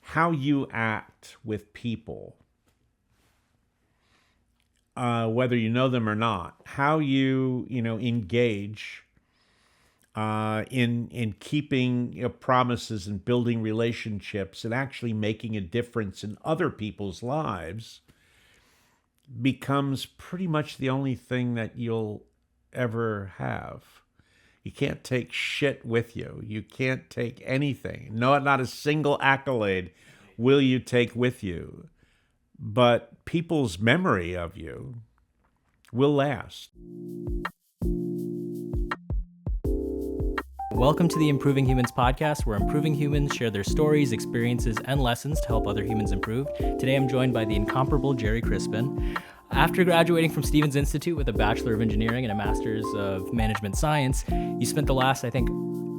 how you act with people, whether you know them or not, how you engage in keeping promises and building relationships and actually making a difference in other people's lives becomes pretty much the only thing that you'll ever have. You can't take shit with you. You can't take anything. No, not a single accolade will you take with you. But people's memory of you will last. Welcome to the Improving Humans podcast, where improving humans share their stories, experiences, and lessons to help other humans improve. Today I'm joined by the incomparable Gerry Crispin. After graduating from Stevens Institute with a Bachelor of Engineering and a Master's of Management Science, you spent the last, I think,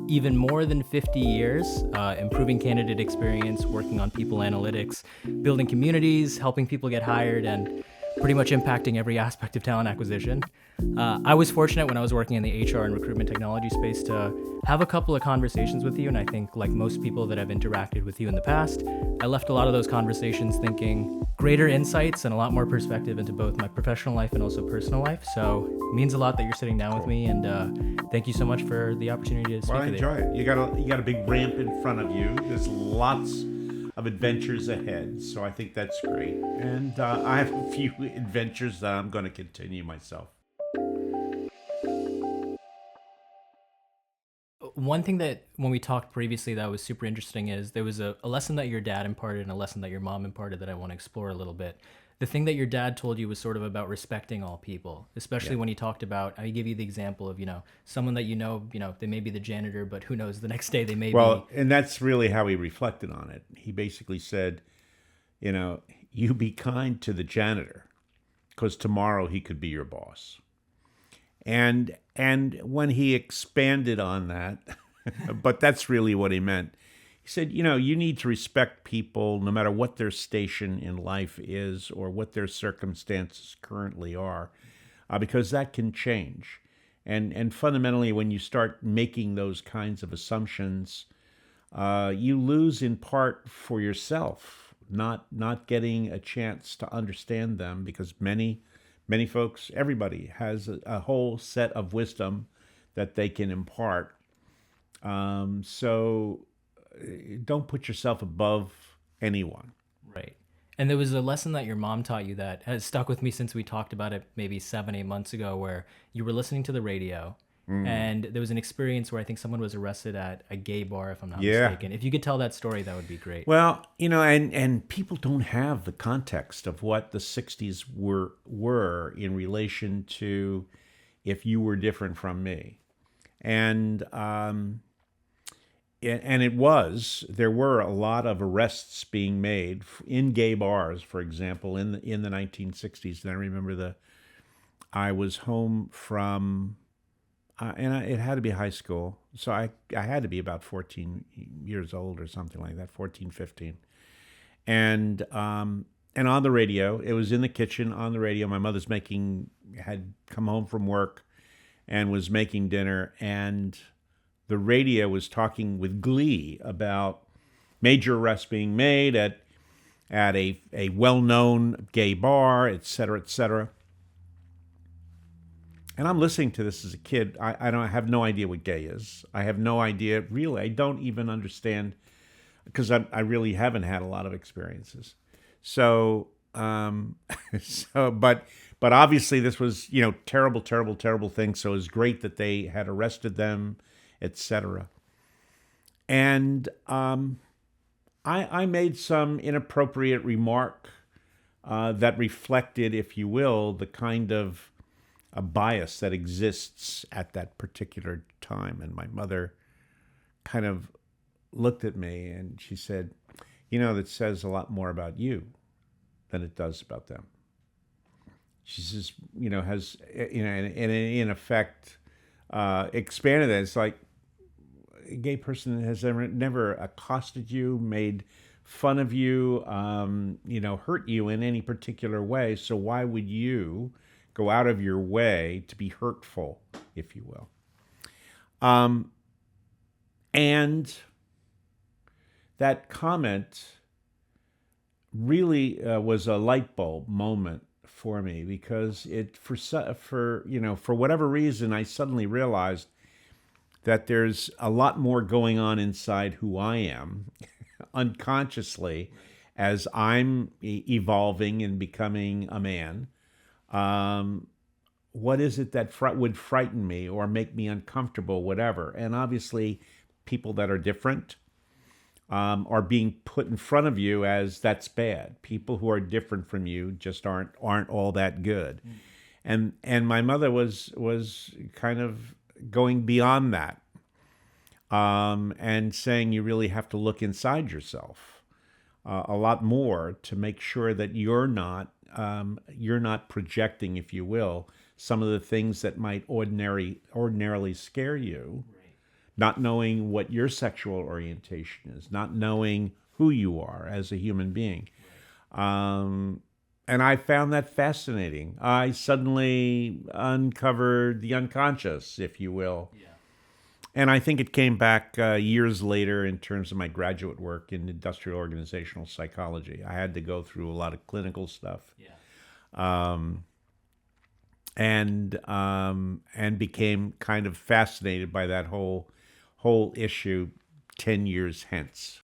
even more than 50 years improving candidate experience, working on people analytics, building communities, helping people get hired, and pretty much impacting every aspect of talent acquisition. I was fortunate when I was working in the HR and recruitment technology space to have a couple of conversations with you, and I think like most people that have interacted with you in the past, I left a lot of those conversations thinking greater insights and a lot more perspective into both my professional life and also personal life. So it means a lot that you're sitting down with me, and thank you so much for the opportunity to speak with you. Well, I enjoy it. You got a big ramp in front of you. There's lots of adventures ahead, so I think that's great. And I have a few adventures that I'm going to continue myself. One thing that when we talked previously that was super interesting is there was a lesson that your dad imparted and a lesson that your mom imparted that I want to explore a little bit. The thing that your dad told you was sort of about respecting all people, especially when he talked about, I give you the example of, someone that they may be the janitor, but who knows, the next day they may be. Well, and that's really how he reflected on it. He basically said, you be kind to the janitor because tomorrow he could be your boss. And when he expanded on that, but that's really what he meant. He said, you need to respect people no matter what their station in life is or what their circumstances currently are, because that can change. And fundamentally, when you start making those kinds of assumptions, you lose in part for yourself, not getting a chance to understand them, because many folks, everybody has a whole set of wisdom that they can impart. So don't put yourself above anyone. Right. And there was a lesson that your mom taught you that has stuck with me since we talked about it maybe 7-8 months ago, where you were listening to the radio and there was an experience where I think someone was arrested at a gay bar, if I'm not mistaken. If you could tell that story, that would be great. Well, and people don't have the context of what the 60s were in relation to if you were different from me. And there were a lot of arrests being made in gay bars, for example, in the 1960s. And I remember I was home from, it had to be high school. So I had to be about 14 years old or something like that, 14, 15. And on the radio, it was in the kitchen on the radio. My mother's had come home from work and was making dinner, and the radio was talking with glee about major arrests being made at a well-known gay bar, et cetera, et cetera. And I'm listening to this as a kid. I have no idea what gay is. I have no idea, really. I don't even understand, because I really haven't had a lot of experiences. So, but obviously this was, terrible, terrible, terrible thing. So it was great that they had arrested them, etc. And I made some inappropriate remark that reflected, if you will, the kind of a bias that exists at that particular time. And my mother kind of looked at me and she said, that says a lot more about you than it does about them. She says, has, and in effect, expanded that. It's like, a gay person has never accosted you, made fun of you, hurt you in any particular way. So why would you go out of your way to be hurtful, if you will? And that comment really was a light bulb moment for me, because for whatever reason I suddenly realized that there's a lot more going on inside who I am unconsciously as I'm evolving and becoming a man. Um, what is it that would frighten me or make me uncomfortable, whatever? And obviously, people that are different are being put in front of you as that's bad. People who are different from you just aren't all that good. And my mother was kind of going beyond that, and saying you really have to look inside yourself a lot more to make sure that you're not projecting, if you will, some of the things that might ordinarily scare you. Not knowing what your sexual orientation is, not knowing who you are as a human being. And I found that fascinating. I suddenly uncovered the unconscious, if you will. Yeah. And I think it came back years later in terms of my graduate work in industrial organizational psychology. I had to go through a lot of clinical stuff. Yeah. And became kind of fascinated by that whole issue 10 years hence.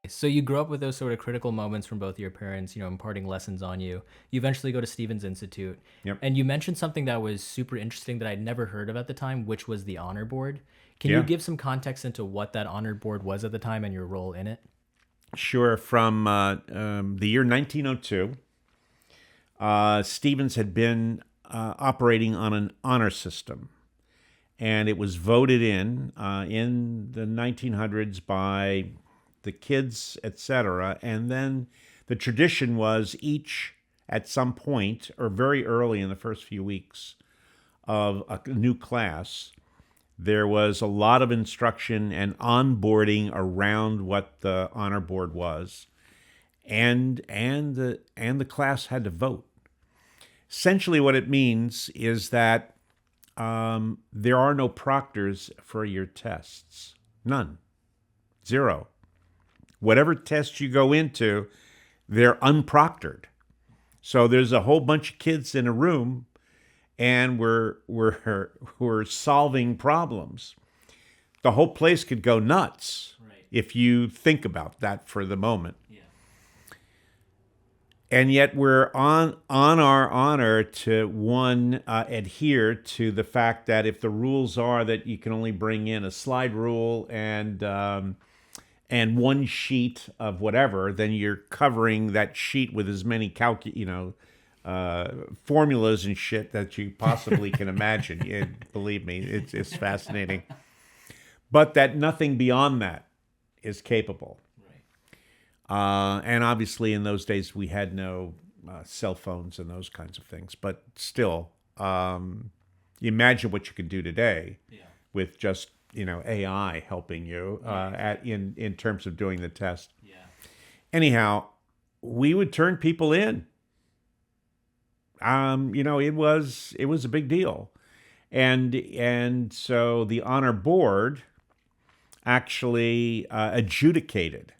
So you grew up with those sort of critical moments from both your parents, imparting lessons on you. You eventually go to Stevens Institute. Yep. And you mentioned something that was super interesting that I'd never heard of at the time, which was the honor board. Can you give some context into what that honor board was at the time and your role in it? Sure. From the year 1902, Stevens had been operating on an honor system. And it was voted in the 1900s by the kids, etc. And then the tradition was each, at some point, or very early in the first few weeks of a new class, there was a lot of instruction and onboarding around what the honor board was, and the class had to vote. Essentially, what it means is that there are no proctors for your tests. None. Zero. Whatever test you go into, they're unproctored. So there's a whole bunch of kids in a room, and we're solving problems. The whole place could go nuts if you think about that for the moment. Yeah. And yet we're on our honor to adhere to the fact that if the rules are that you can only bring in a slide rule and one sheet of whatever, then you're covering that sheet with as many formulas and shit that you possibly can imagine. Believe me, it's fascinating. But that nothing beyond that is capable. And obviously, in those days, we had no cell phones and those kinds of things. But still, you imagine what you could do today with just AI helping you in terms of doing the test. Yeah. Anyhow, we would turn people in. It was a big deal, and so the honor board actually adjudicated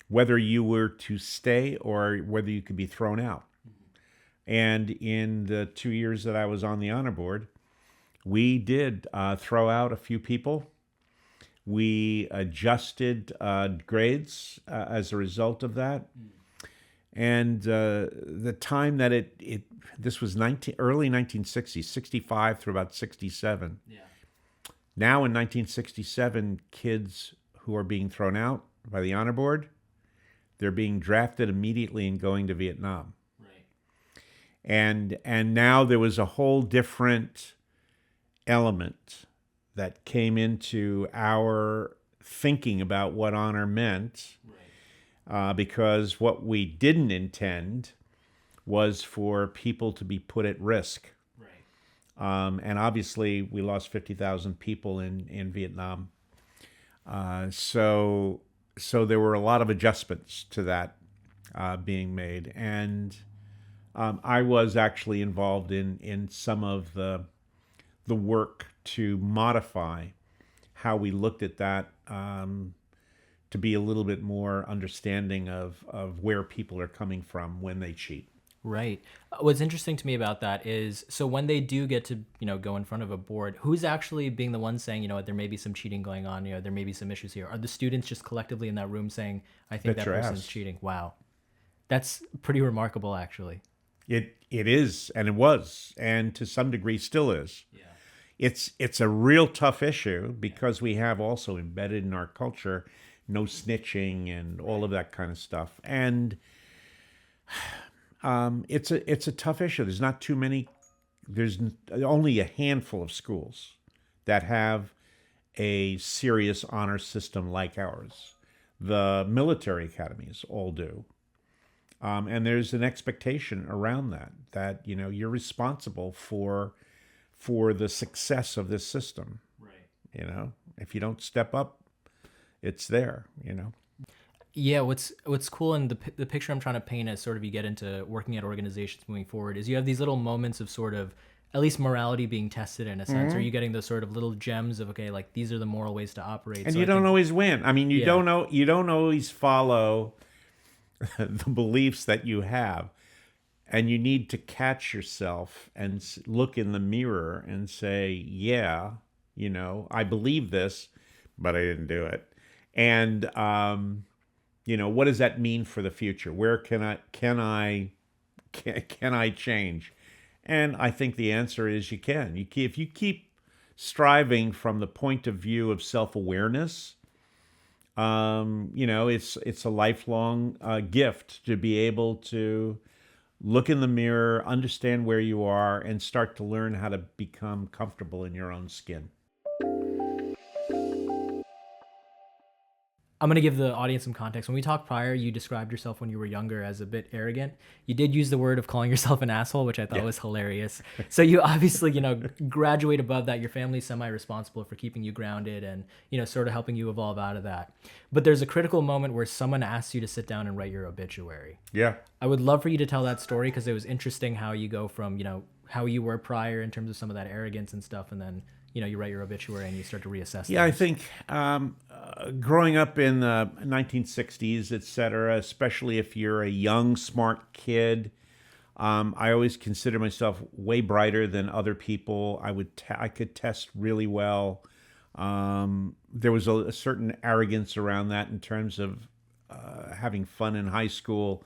whether you were to stay or whether you could be thrown out. And in the 2 years that I was on the honor board, we did throw out a few people. We adjusted grades as a result of that. And the time that this was early 1960s, 65 through about 67. Yeah. Now in 1967, kids who are being thrown out by the honor board, they're being drafted immediately and going to Vietnam. Right. And now there was a whole different element that came into our thinking about what honor meant, because what we didn't intend was for people to be put at risk. Right. And obviously, we lost 50,000 people in Vietnam. So there were a lot of adjustments to that being made. And I was actually involved in some of the work to modify how we looked at that to be a little bit more understanding of where people are coming from when they cheat. Right. What's interesting to me about that is, so when they do get to, go in front of a board, who's actually being the one saying, what, there may be some cheating going on, there may be some issues here? Are the students just collectively in that room saying, I think Bet that your person's ass. cheating? Wow. That's pretty remarkable, actually. It is, and it was, and to some degree still is. Yeah. It's a real tough issue because we have also embedded in our culture no snitching and all of that kind of stuff. And it's a tough issue. There's not too many. There's only a handful of schools that have a serious honor system like ours. The military academies all do, and there's an expectation around that you're responsible for the success of this system. Right. If you don't step up, it's there. Yeah, what's cool, and the picture I'm trying to paint as sort of you get into working at organizations moving forward is you have these little moments of sort of at least morality being tested in a sense, or you getting those sort of little gems of, okay, like these are the moral ways to operate. And So you I don't think, always win. I mean, Yeah. you don't always follow the beliefs that you have, and you need to catch yourself and look in the mirror and say, yeah, I believe this, but I didn't do it. And what does that mean for the future? Where can I change? And I think the answer is you can. If you keep striving from the point of view of self-awareness, it's a lifelong gift to be able to look in the mirror, understand where you are, and start to learn how to become comfortable in your own skin. I'm going to give the audience some context. When we talked prior, you described yourself when you were younger as a bit arrogant. You did use the word of calling yourself an asshole, which I thought was hilarious. So you obviously, graduate above that. Your family's semi-responsible for keeping you grounded and, sort of helping you evolve out of that. But there's a critical moment where someone asks you to sit down and write your obituary. Yeah. I would love for you to tell that story because it was interesting how you go from, how you were prior in terms of some of that arrogance and stuff, and then you write your obituary and you start to reassess. Yeah, things. I think growing up in the 1960s, et cetera, especially if you're a young, smart kid, I always consider myself way brighter than other people. I could test really well. There was a certain arrogance around that in terms of having fun in high school,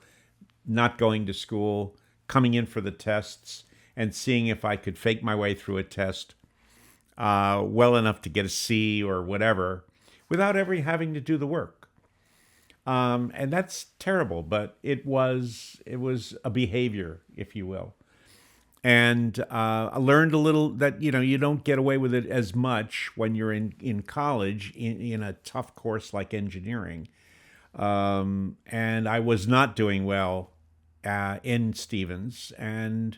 not going to school, coming in for the tests, and seeing if I could fake my way through a test well enough to get a C or whatever without ever having to do the work. And that's terrible, but it was a behavior, if you will. And I learned a little that, you don't get away with it as much when you're in college in a tough course like engineering. And I was not doing well in Stevens, and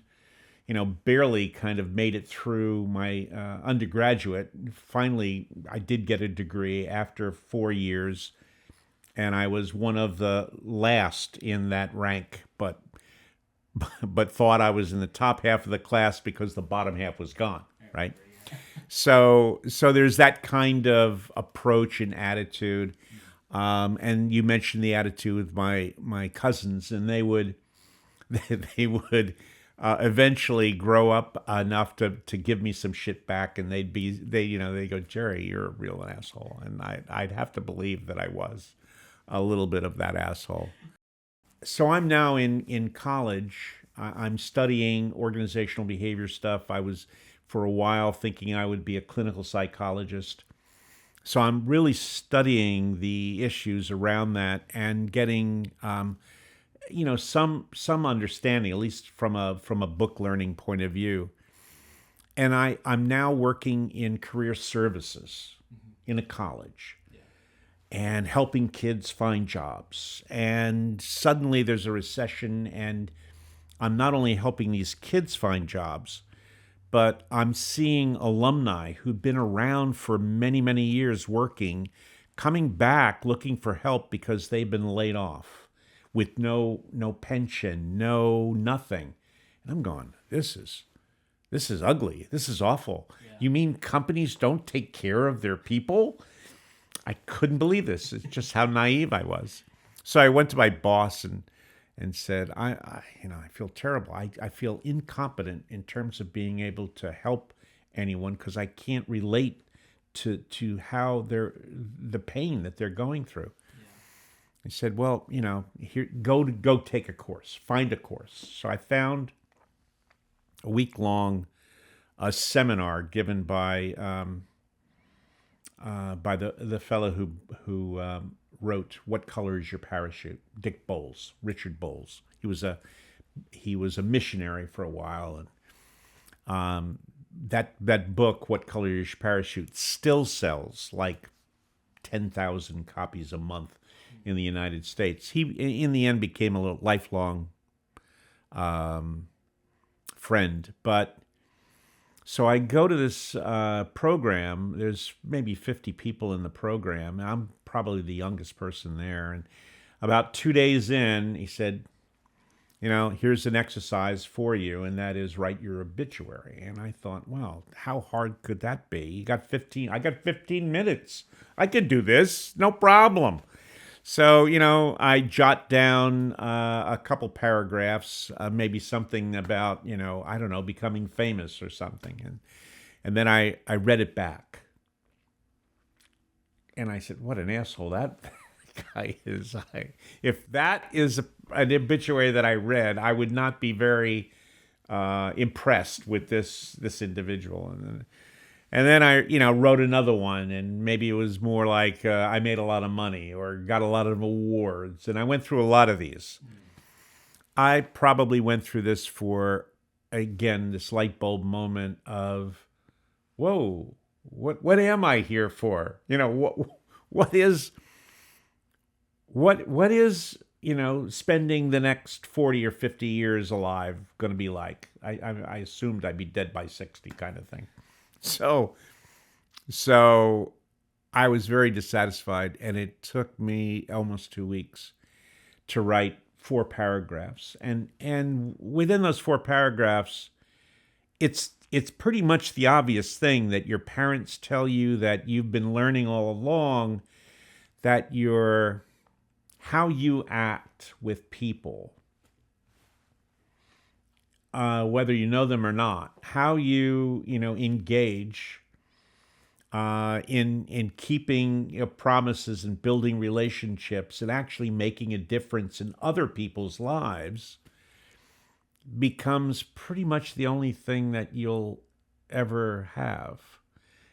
barely kind of made it through my undergraduate. Finally, I did get a degree after 4 years, and I was one of the last in that rank, but thought I was in the top half of the class because the bottom half was gone, right? So there's that kind of approach and attitude. And you mentioned the attitude with my cousins, and they would eventually grow up enough to give me some shit back, and they go, Gerry, you're a real asshole, and I'd have to believe that I was a little bit of that asshole. So I'm now in college. I'm studying organizational behavior stuff. I was for a while thinking I would be a clinical psychologist. So I'm really studying the issues around that and getting some understanding, at least from a book learning point of view. And I'm now working in career services in a college and helping kids find jobs. And suddenly there's a recession, and I'm not only helping these kids find jobs, but I'm seeing alumni who've been around for many, many years working, coming back looking for help because they've been laid off with no pension, no nothing. And I'm going, this is ugly. This is awful. Yeah. You mean companies don't take care of their people? I couldn't believe this. It's just how naive I was. So I went to my boss and said, I feel terrible. I feel incompetent in terms of being able to help anyone because I can't relate to how the pain that they're going through. He said, well, here, go take a course, find a course. So I found a week-long seminar given by the fellow who wrote "What Color Is Your Parachute?" Dick Bowles, Richard Bowles. He was a missionary for a while, and that book, "What Color Is Your Parachute?" still sells like 10,000 copies a month in the United States. He, in the end, became a lifelong friend. But so I go to this program. There's maybe 50 people in the program. I'm probably the youngest person there. And about 2 days in, he said, here's an exercise for you, and that is write your obituary. And I thought, well, how hard could that be? I got 15 minutes. I could do this, no problem. So, I jot down a couple paragraphs, maybe something about, I don't know, becoming famous or something. And then I read it back. And I said, what an asshole that guy is. If that is an obituary that I read, I would not be very impressed with this individual. And then I, wrote another one, and maybe it was more like I made a lot of money or got a lot of awards. And I went through a lot of these. I probably went through this for, again, this light bulb moment of, whoa, what am I here for? What is spending the next 40 or 50 years alive going to be like? I assumed I'd be dead by 60 kind of thing. So I was very dissatisfied, and it took me almost 2 weeks to write 4 paragraphs. And within those 4 paragraphs, it's pretty much the obvious thing that your parents tell you that you've been learning all along, that how you act with people, whether you know them or not, how you engage in keeping promises and building relationships and actually making a difference in other people's lives becomes pretty much the only thing that you'll ever have.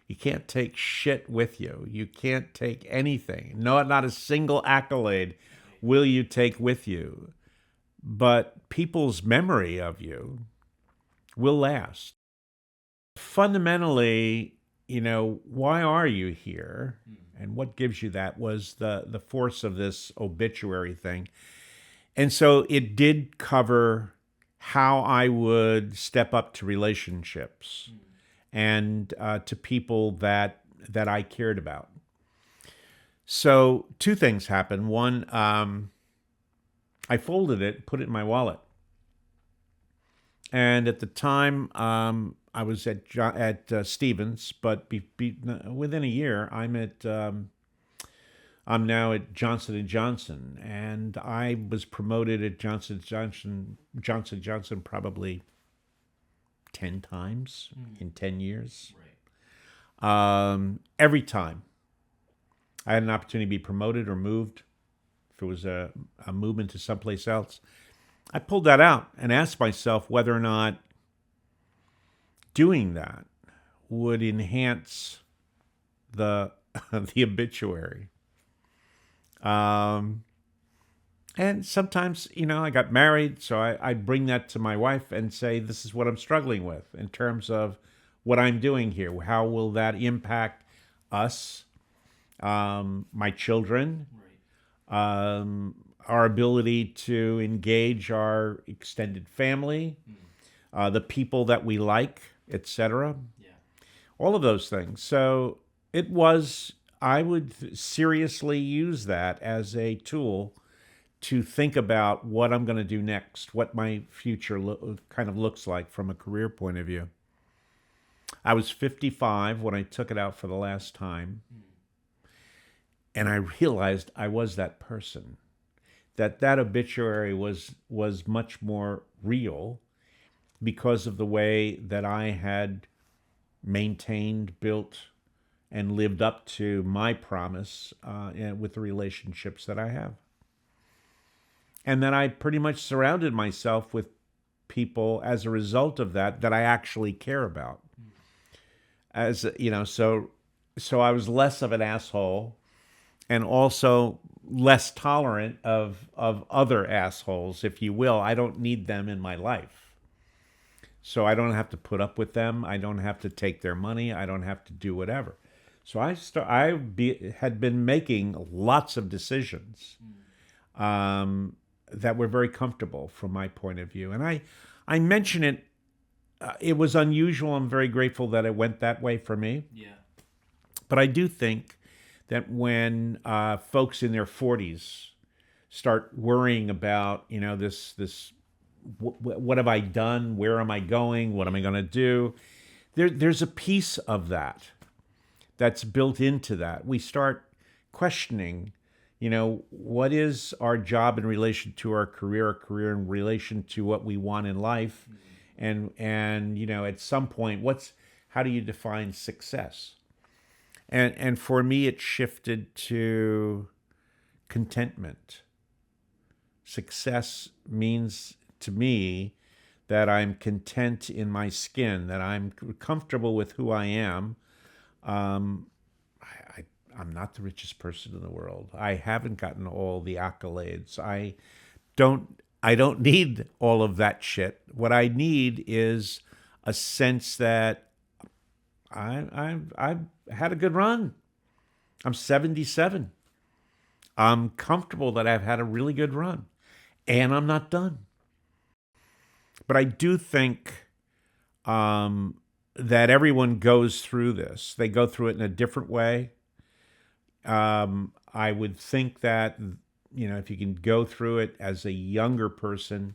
You can't take shit with you. You can't take anything. No, not a single accolade will you take with you. But people's memory of you will last. Fundamentally, why are you here? And what gives you that was the force of this obituary thing. And so it did cover how I would step up to relationships and to people that I cared about. So 2 things happened. One, I folded it, put it in my wallet. And at the time, I was at Stevens, but within a year, I'm now at Johnson & Johnson, and I was promoted at Johnson & Johnson probably 10 times in 10 years. Right. Every time I had an opportunity to be promoted or moved, if it was a movement to someplace else, I pulled that out and asked myself whether or not doing that would enhance the obituary. And sometimes, I got married, so I bring that to my wife and say, this is what I'm struggling with in terms of what I'm doing here. How will that impact us, my children, our ability to engage our extended family, the people that we like, etc. Yeah. All of those things. So I would seriously use that as a tool to think about what I'm going to do next, what my future kind of looks like from a career point of view. I was 55 when I took it out for the last time. And I realized I was that person. That obituary was much more real because of the way that I had maintained, built, and lived up to my promise with the relationships that I have. And then I pretty much surrounded myself with people as a result of that I actually care about. As you know, so I was less of an asshole, and also less tolerant of other assholes, if you will. I don't need them in my life. So I don't have to put up with them. I don't have to take their money. I don't have to do whatever. So had been making lots of decisions that were very comfortable from my point of view. And I mention it. It was unusual. I'm very grateful that it went that way for me. Yeah. But I do think that when folks in their 40s start worrying about, this what have I done? Where am I going? What am I going to do? There's a piece of that that's built into that. We start questioning, what is our job in relation to our career in relation to what we want in life? And at some point, how do you define success? And for me, it shifted to contentment. Success means to me that I'm content in my skin, that I'm comfortable with who I am. I'm not the richest person in the world. I haven't gotten all the accolades. I don't need all of that shit. What I need is a sense that I've had a good run. I'm 77. I'm comfortable that I've had a really good run, and I'm not done. But I do think that everyone goes through this. They go through it in a different way. I would think that, if you can go through it as a younger person,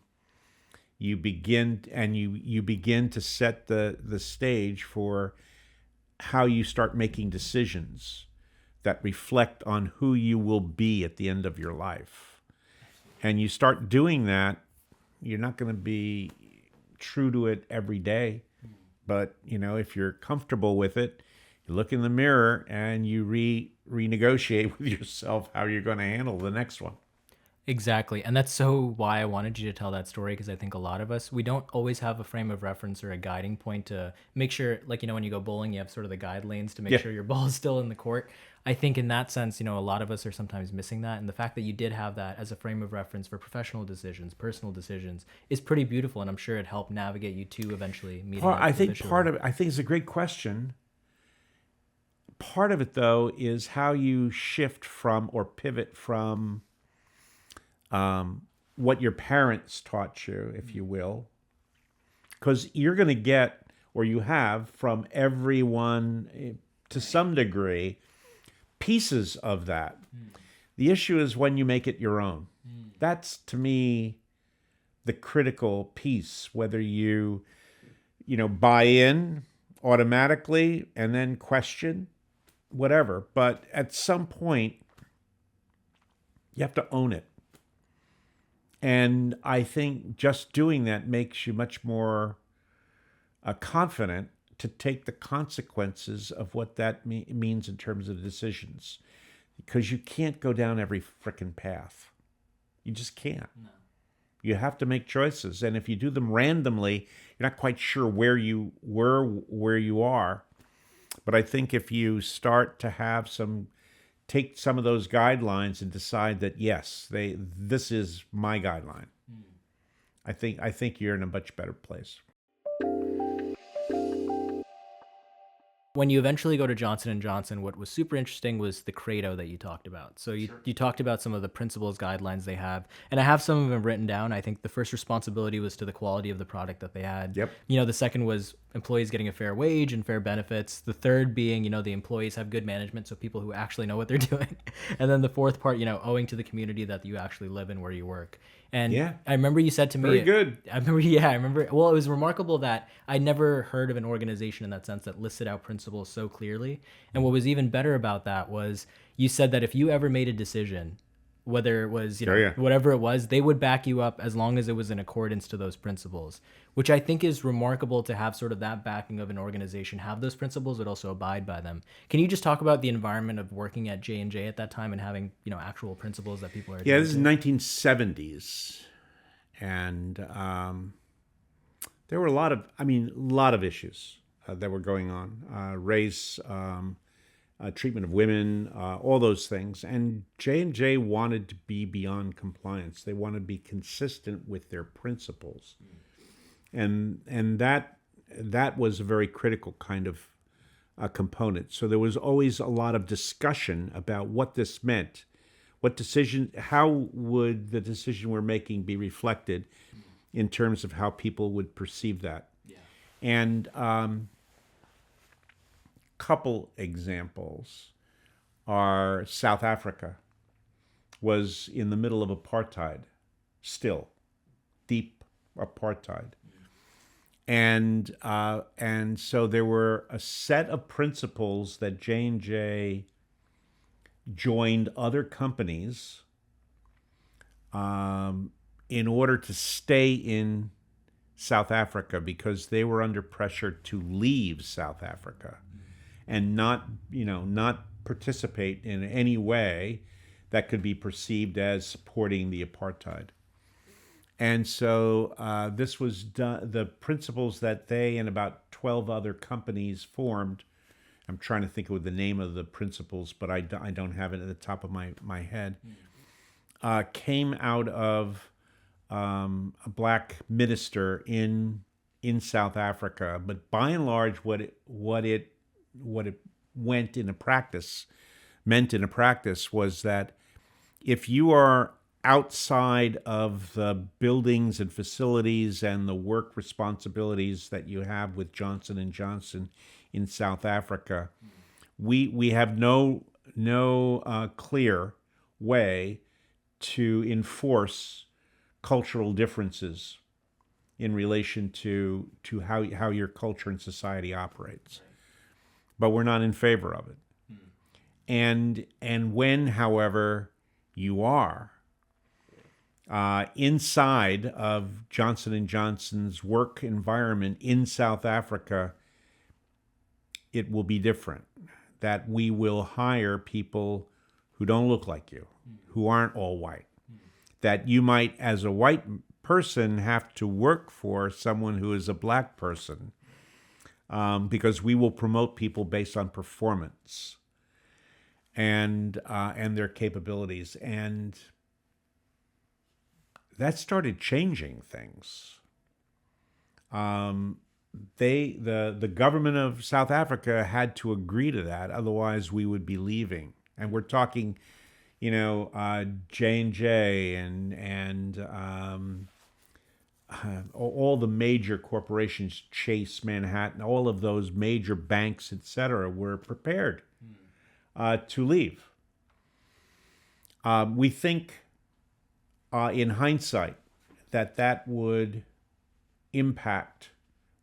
you begin to set the stage for how you start making decisions that reflect on who you will be at the end of your life. And you start doing that, you're not going to be true to it every day. But, if you're comfortable with it, you look in the mirror and you renegotiate with yourself how you're going to handle the next one. Exactly. And that's so why I wanted you to tell that story, because I think a lot of us, we don't always have a frame of reference or a guiding point to make sure, like, when you go bowling, you have sort of the guide lanes to make sure your ball is still in the court. I think in that sense, a lot of us are sometimes missing that. And the fact that you did have that as a frame of reference for professional decisions, personal decisions, is pretty beautiful. And I'm sure it helped navigate you to eventually meeting. I think it's a great question. Part of it, though, is how you shift from or pivot from what your parents taught you, if you will, because you're going to get, or you have from everyone to some degree, pieces of that. The issue is when you make it your own. That's, to me, the critical piece, whether you buy in automatically and then question, whatever. But at some point, you have to own it. And I think just doing that makes you much more confident to take the consequences of what that means in terms of decisions. Because you can't go down every frickin' path. You just can't. No. You have to make choices. And if you do them randomly, you're not quite sure where you were, where you are. But I think if you start to have take some of those guidelines and decide that, yes, this is my guideline. I think you're in a much better place. When you eventually go to Johnson & Johnson, what was super interesting was the credo that you talked about. So you talked about some of the principles, guidelines they have, and I have some of them written down. I think the first responsibility was to the quality of the product that they had. Yep. The second was employees getting a fair wage and fair benefits. The third being, the employees have good management, so people who actually know what they're doing. And then the fourth part, owing to the community that you actually live in where you work. And I remember you said to me... Very good. I remember... Well, it was remarkable that I never heard of an organization in that sense that listed out principles so clearly. And what was even better about that was, you said that if you ever made a decision, whether it was, Oh, yeah. whatever it was, they would back you up as long as it was in accordance to those principles, which I think is remarkable to have sort of that backing of an organization, have those principles, but also abide by them. Can you just talk about the environment of working at J&J at that time and having, actual principles that people are Yeah, adhering this is to? 1970s, and there were a lot of issues that were going on, race, treatment of women, all those things. And J&J wanted to be beyond compliance. They wanted to be consistent with their principles, and that was a very critical kind of component. So there was always a lot of discussion about what this meant, how would the decision we're making be reflected in terms of how people would perceive that. Yeah. And couple examples are South Africa was in the middle of apartheid, still deep apartheid, and so there were a set of principles that J&J joined other companies in order to stay in South Africa, because they were under pressure to leave South Africa and not participate in any way that could be perceived as supporting the apartheid. And so this was done, the principles that they and about 12 other companies formed. I'm trying to think of the name of the principles, but I don't have it at the top of my head. Came out of a black minister in South Africa, but by and large, what it meant in a practice was that if you are outside of the buildings and facilities and the work responsibilities that you have with Johnson & Johnson in South Africa, we have no clear way to enforce cultural differences in relation to how your culture and society operates. But we're not in favor of it. And when, however, you are inside of Johnson & Johnson's work environment in South Africa, it will be different. That we will hire people who don't look like you, who aren't all white. That you might, as a white person, have to work for someone who is a black person, because we will promote people based on performance and their capabilities. And that started changing things. The government of South Africa had to agree to that, otherwise we would be leaving. And we're talking, J&J and all the major corporations, Chase, Manhattan, all of those major banks, etc., were prepared to leave. We think, in hindsight, that would impact,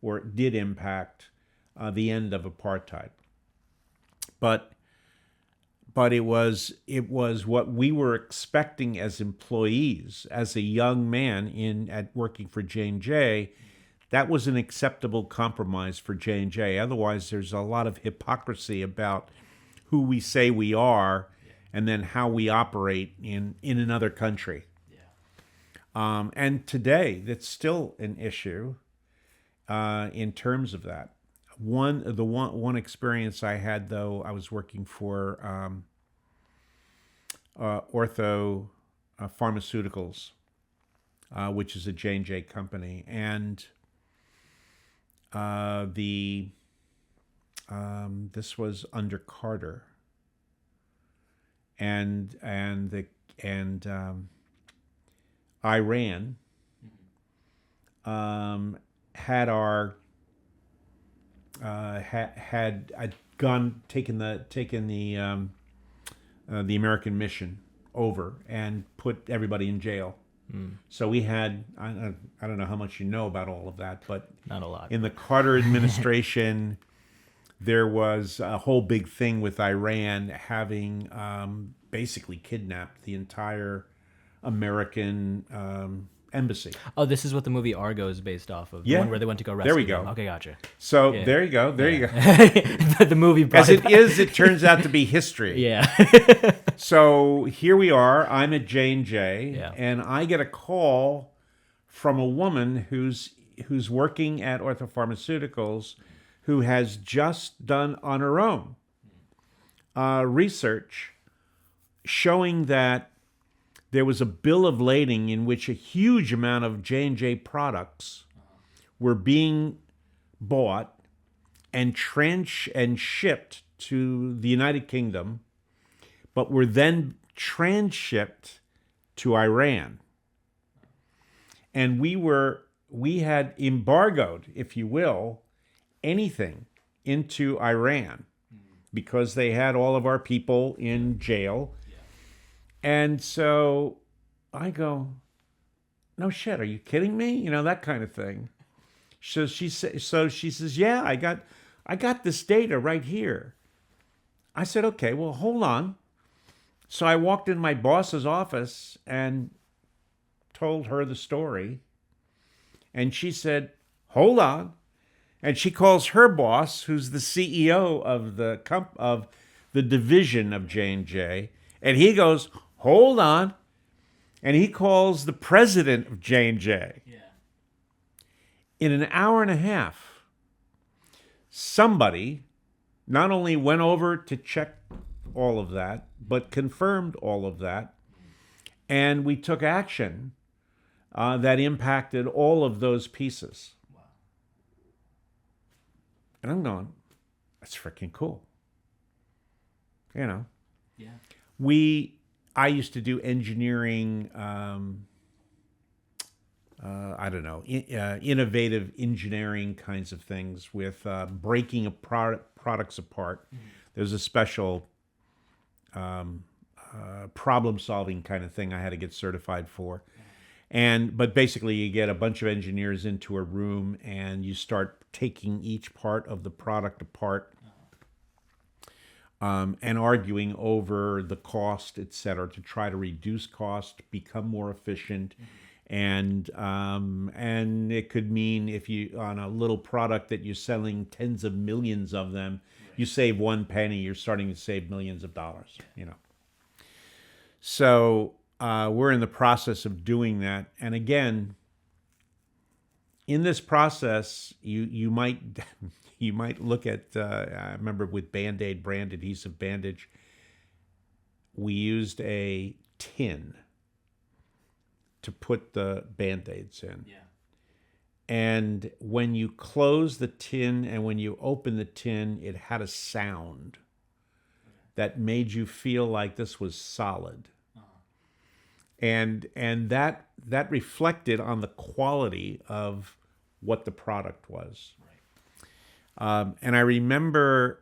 or did impact, the end of apartheid. But it was what we were expecting as employees, as a young man at working for J&J. That was an acceptable compromise for J&J. Otherwise, there's a lot of hypocrisy about who we say we are and then how we operate in another country. And today, that's still an issue in terms of that. One experience I had, though, I was working for Ortho Pharmaceuticals, which is a J&J company, and this was under Carter, and Iran had taken the American mission over and put everybody in jail. So we had, I don't know how much you know about all of that, but Not a lot. in the Carter administration, there was a whole big thing with Iran having basically kidnapped the entire American embassy. Oh, this is what the movie Argo is based off of. The Yeah. one where they went to go rescue There we them. go. Okay, gotcha. So Yeah. there you go. There you go. The movie brought As it is, it turns out to be history. Yeah. So here we are. I'm at J&J, Yeah. and I get a call from a woman who's working at Ortho Pharmaceuticals, who has just done on her own research showing that there was a bill of lading in which a huge amount of J&J products were being bought and shipped to the United Kingdom, but were then transshipped to Iran. And we had embargoed, if you will, anything into Iran because they had all of our people in jail. And so I go, no shit, are you kidding me? You know, that kind of thing. So she says, yeah, I got this data right here. I said, okay, well, hold on. So I walked in my boss's office and told her the story. And she said, hold on. And she calls her boss, who's the CEO of the division of J&J, and he goes, hold on. And he calls the president of J&J. Yeah. In an hour and a half, somebody not only went over to check all of that, but confirmed all of that. And we took action that impacted all of those pieces. Wow. And I'm going, that's freaking cool. You know, Yeah. I used to do engineering, innovative engineering kinds of things with breaking products apart. Mm-hmm. There's a special problem-solving kind of thing I had to get certified for. But basically you get a bunch of engineers into a room and you start taking each part of the product apart and arguing over the cost, et cetera, to try to reduce cost, become more efficient. And it could mean if you, on a little product that you're selling tens of millions of them, you save 1 penny, you're starting to save millions of dollars, you know. So we're in the process of doing that. And again, in this process, you might you might look at, I remember with Band-Aid brand adhesive bandage, we used a tin to put the Band-Aids in. Yeah. And when you close the tin and when you open the tin, it had a sound that made you feel like this was solid. And that reflected on the quality of what the product was. Right. And I remember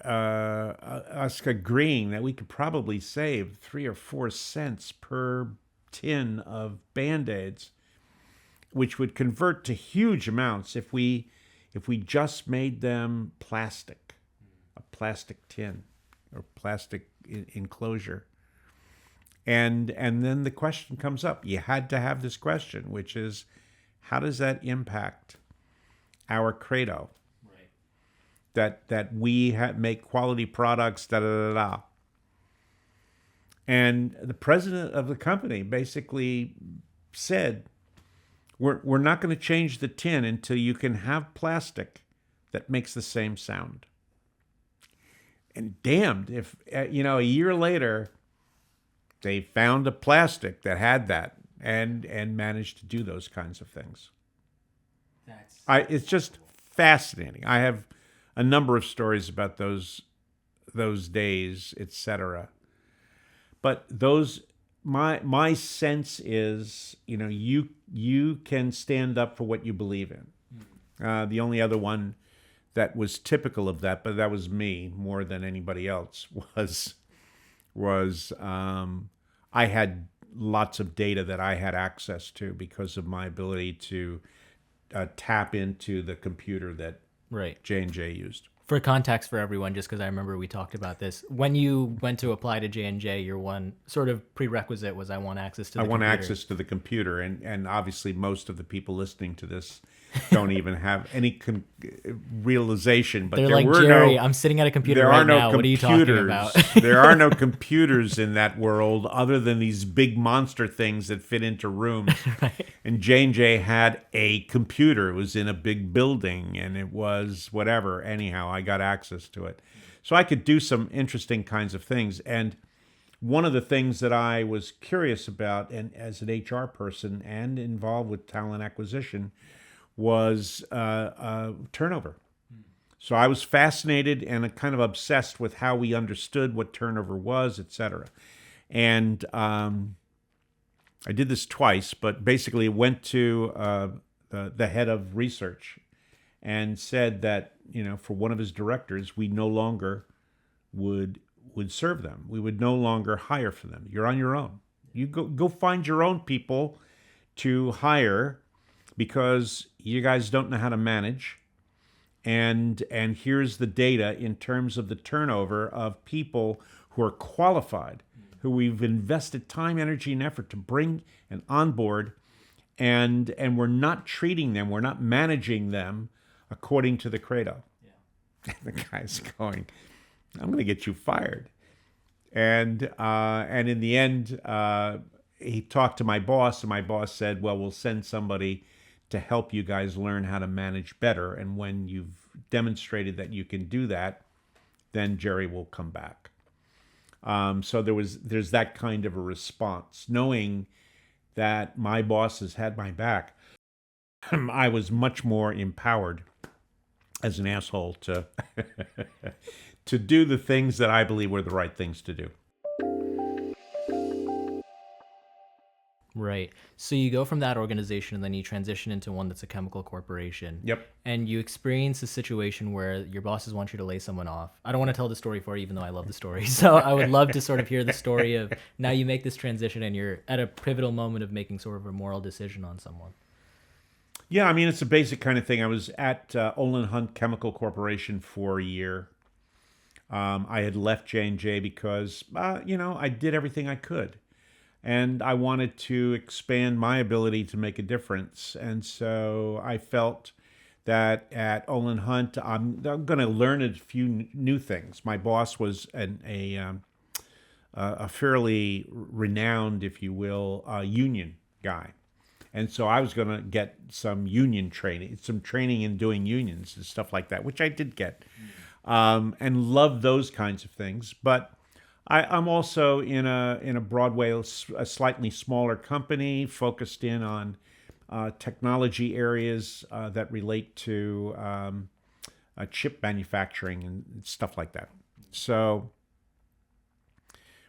us agreeing that we could probably save 3 or 4 cents per tin of Band-Aids, which would convert to huge amounts if we just made them plastic, a plastic tin or plastic enclosure. And then the question comes up. You had to have this question, which is, how does that impact our credo? Right. That we make quality products, da da da da. And the president of the company basically said, we're not going to change the tin until you can have plastic that makes the same sound. And damned if, a year later, they found a plastic that had that and managed to do those kinds of things. It's just fascinating. I have a number of stories about those days, etc. But my sense is, you can stand up for what you believe in. The only other one that was typical of that, but that was me more than anybody else, was I had lots of data that I had access to because of my ability to tap into the computer that Right. J&J used. For context for everyone, just because I remember we talked about this, when you went to apply to J&J, your one sort of prerequisite was I want access to the I want computer. access to the computer, and obviously most of the people listening to this don't even have any realization. But They're there like, were Jerry, no, I'm sitting at a computer there right are no now. What are you computers. talking about? There are no computers in that world other than these big monster things that fit into rooms. Right. And J&J had a computer. It was in a big building, and it was whatever. Anyhow, I got access to it, so I could do some interesting kinds of things. And one of the things that I was curious about, and as an HR person and involved with talent acquisition, was turnover. So I was fascinated and kind of obsessed with how we understood what turnover was, et cetera. And I did this twice, but basically went to the head of research and said that, for one of his directors, we no longer would serve them. We would no longer hire for them. You're on your own. You go find your own people to hire because you guys don't know how to manage. And here's the data in terms of the turnover of people who are qualified, who we've invested time, energy, and effort to bring and onboard, and we're not treating them, we're not managing them according to the credo. Yeah. The guy's going, I'm going to get you fired. And in the end, he talked to my boss, and my boss said, well, we'll send somebody to help you guys learn how to manage better. And when you've demonstrated that you can do that, then Gerry will come back. So there's that kind of a response. Knowing that my bosses had my back, I was much more empowered as an asshole to to do the things that I believe were the right things to do. Right. So you go from that organization and then you transition into one that's a chemical corporation. Yep. And you experience a situation where your bosses want you to lay someone off. I don't want to tell the story for you, even though I love the story. So I would love to sort of hear the story of now you make this transition and you're at a pivotal moment of making sort of a moral decision on someone. Yeah, I mean, it's a basic kind of thing. I was at Olin Hunt Chemical Corporation for a year. I had left J&J because, I did everything I could. And I wanted to expand my ability to make a difference. And so I felt that at Olin Hunt, I'm going to learn a few new things. My boss was a fairly renowned, if you will, union guy. And so I was going to get some union training, some training in doing unions and stuff like that, which I did get, and love those kinds of things. But I'm also in a Broadway, a slightly smaller company focused in on technology areas that relate to chip manufacturing and stuff like that. So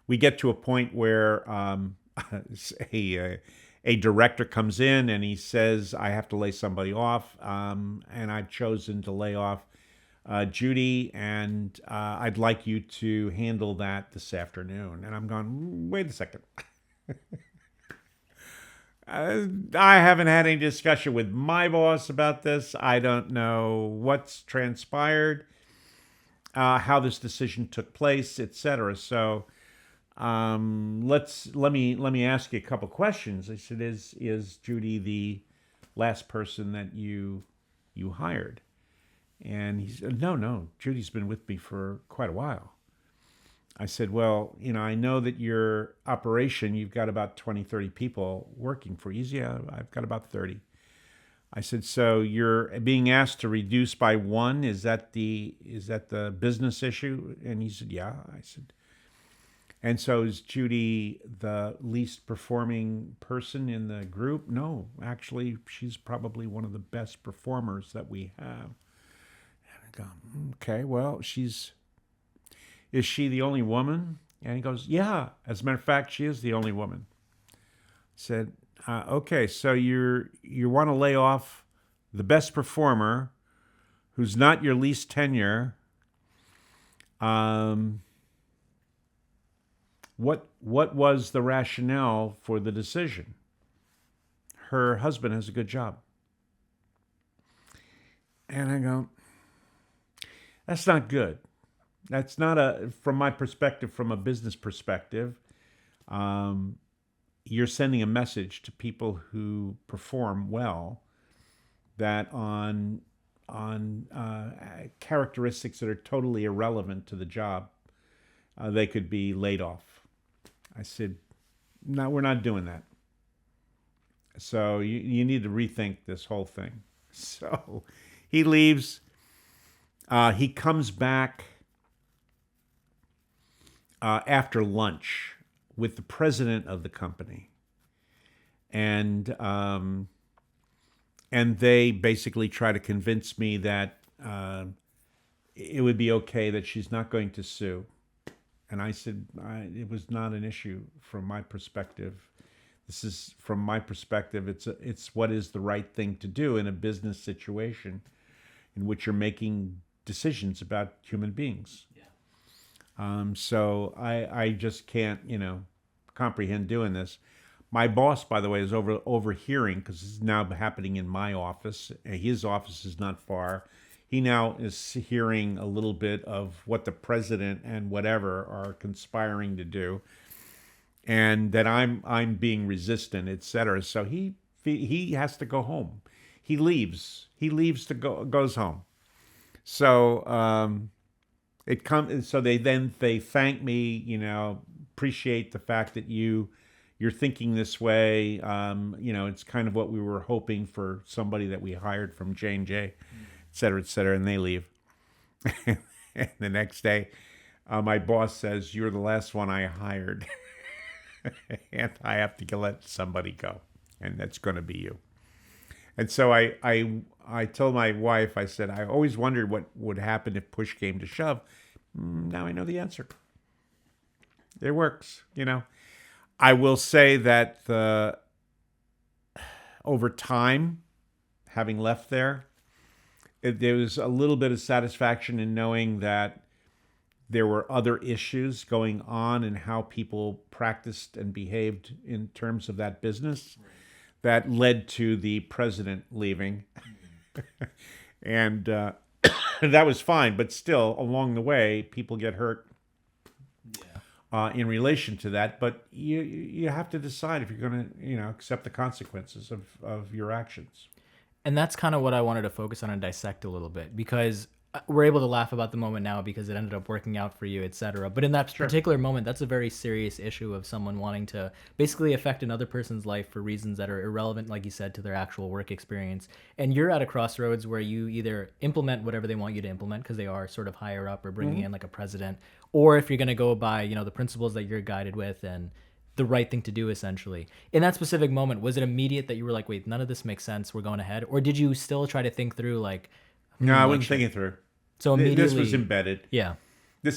we get to a point where a director comes in and he says, I have to lay somebody off, and I've chosen to lay off Judy, and I'd like you to handle that this afternoon. And I'm going, wait a second. I haven't had any discussion with my boss about this. I don't know what's transpired, how this decision took place, etc. So let me ask you a couple questions. I said, is Judy the last person that you hired? And he said, no, Judy's been with me for quite a while. I said, well, I know that your operation, you've got about 20, 30 people working for you. Yeah, I've got about 30. I said, so you're being asked to reduce by one. Is that the business issue? And he said, yeah. I said, and so is Judy the least performing person in the group? No, actually, she's probably one of the best performers that we have. Go, okay, well, is she the only woman? And he goes, yeah, as a matter of fact, she is the only woman. I said, okay, so you want to lay off the best performer who's not your least tenure. What was the rationale for the decision? Her husband has a good job. And I go, That's not good. That's not from my perspective, from a business perspective, um, you're sending a message to people who perform well that on characteristics that are totally irrelevant to the job, they could be laid off. I said, no, we're not doing that. So you need to rethink this whole thing. So he leaves. He comes back after lunch with the president of the company, and they basically try to convince me that it would be okay, that she's not going to sue. And I said, it was not an issue from my perspective. This is, from my perspective, it's what is the right thing to do in a business situation in which you're making decisions about human beings. So I just can't, comprehend doing this. My boss, by the way, is overhearing, because this is now happening in my office. His office is not far. He now is hearing a little bit of what the president and whatever are conspiring to do, and that I'm being resistant, etc. So he has to go home. He leaves. He leaves to goes home. So it comes. So they thank me. Appreciate the fact that you're thinking this way. It's kind of what we were hoping for somebody that we hired from J&J, et cetera, and they leave. And the next day, my boss says, "You're the last one I hired." And I have to let somebody go, and that's going to be you. And so I told my wife, I said, I always wondered what would happen if push came to shove. Now I know the answer. It works, I will say that over time, having left there was a little bit of satisfaction in knowing that there were other issues going on in how people practiced and behaved in terms of that business that led to the president leaving. And that was fine, but still, along the way, people get hurt in relation to that. But you have to decide if you're going to accept the consequences of your actions. And that's kind of what I wanted to focus on and dissect a little bit, because we're able to laugh about the moment now because it ended up working out for you, etc. But in that particular moment, that's a very serious issue of someone wanting to basically affect another person's life for reasons that are irrelevant, like you said, to their actual work experience. And you're at a crossroads where you either implement whatever they want you to implement because they are sort of higher up or bringing in like a president, or if you're going to go by, the principles that you're guided with and the right thing to do, essentially. In that specific moment, was it immediate that you were like, wait, none of this makes sense, we're going ahead? Or did you still try to think through like, no, I wasn't thinking through. So immediately, this was embedded. Yeah.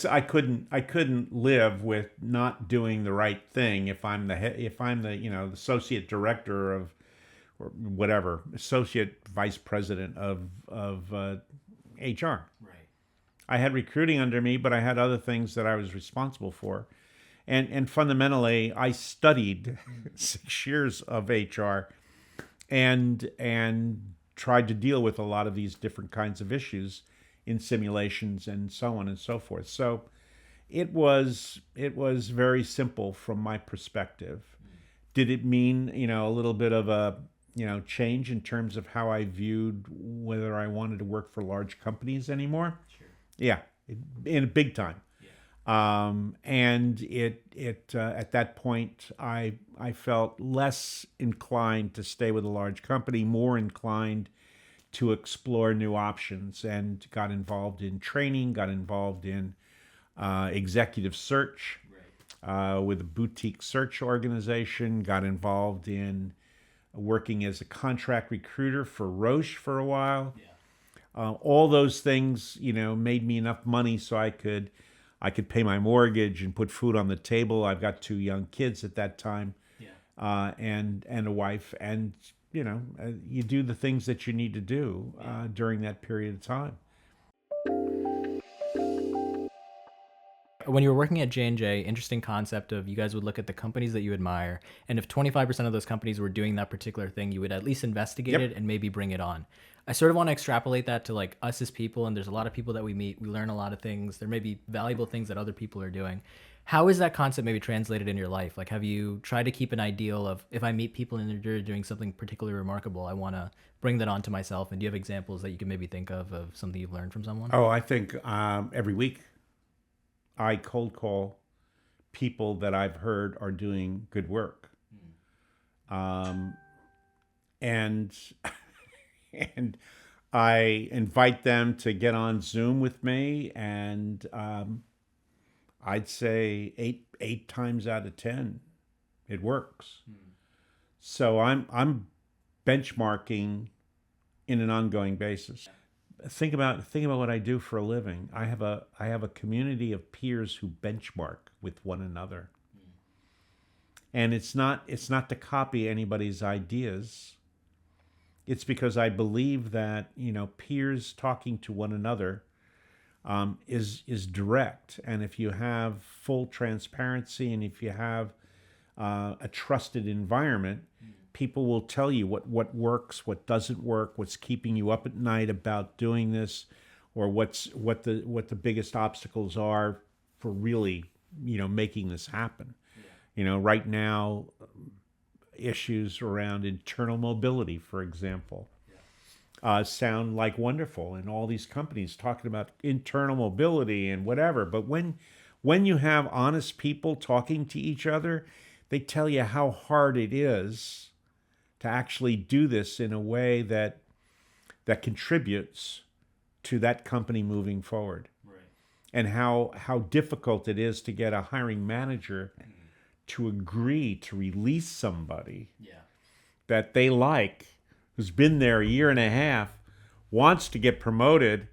I couldn't live with not doing the right thing if I'm the the associate director of, or whatever, associate vice president of HR. Right. I had recruiting under me, but I had other things that I was responsible for, and fundamentally, I studied 6 years of HR, and tried to deal with a lot of these different kinds of issues in simulations and so on and so forth. So it was very simple from my perspective. Did it mean, a little bit of a, change in terms of how I viewed whether I wanted to work for large companies anymore? Sure. Yeah, in a big time. Yeah. And it at that point, I felt less inclined to stay with a large company, more inclined to explore new options, and got involved in training, got involved in executive search with a boutique search organization, got involved in working as a contract recruiter for Roche for a while. Yeah. All those things, made me enough money so I could pay my mortgage and put food on the table. I've got 2 young kids at that time, and a wife, and you do the things that you need to do during that period of time. When you were working at J&J, interesting concept of you guys would look at the companies that you admire, and if 25% of those companies were doing that particular thing, you would at least investigate it and maybe bring it on. I sort of want to extrapolate that to like us as people, and there's a lot of people that we meet. We learn a lot of things. There may be valuable things that other people are doing. How is that concept maybe translated in your life? Like, have you tried to keep an ideal of if I meet people and they're doing something particularly remarkable, I want to bring that onto myself? And do you have examples that you can maybe think of something you've learned from someone? Oh, I think every week I cold call people that I've heard are doing good work. Um, and and I invite them to get on Zoom with me, and I'd say eight times out of 10, it works. So I'm benchmarking in an ongoing basis. Think about what I do for a living. I have a community of peers who benchmark with one another, and it's not to copy anybody's ideas. It's because I believe that peers talking to one another is direct, and if you have full transparency and if you have a trusted environment, people will tell you what works, what doesn't work, what's keeping you up at night about doing this, or what the biggest obstacles are for really making this happen. Right now, issues around internal mobility, for example, sound like wonderful, and all these companies talking about internal mobility and whatever. But when you have honest people talking to each other, they tell you how hard it is to actually do this in a way that contributes to that company moving forward, Right. and how difficult it is to get a hiring manager to agree to release somebody Yeah. that they like, who's been there a year and a half, wants to get promoted,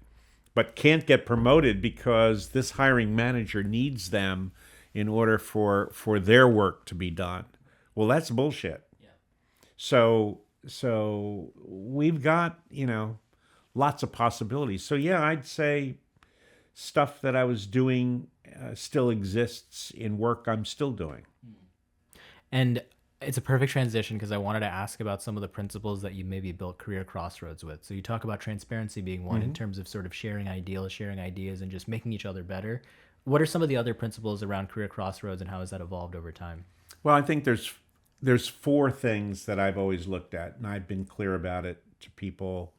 but can't get promoted because this hiring manager needs them in order for their work to be done. Well, that's bullshit. Yeah. So we've got, lots of possibilities. So yeah, I'd say stuff that I was doing still exists in work I'm still doing. And it's a perfect transition because I wanted to ask about some of the principles that you maybe built Career Crossroads with. So you talk about transparency being one in terms of sort of sharing ideas, and just making each other better. What are some of the other principles around Career Crossroads, and how has that evolved over time? Well, I think there's four things that I've always looked at, and I've been clear about it to people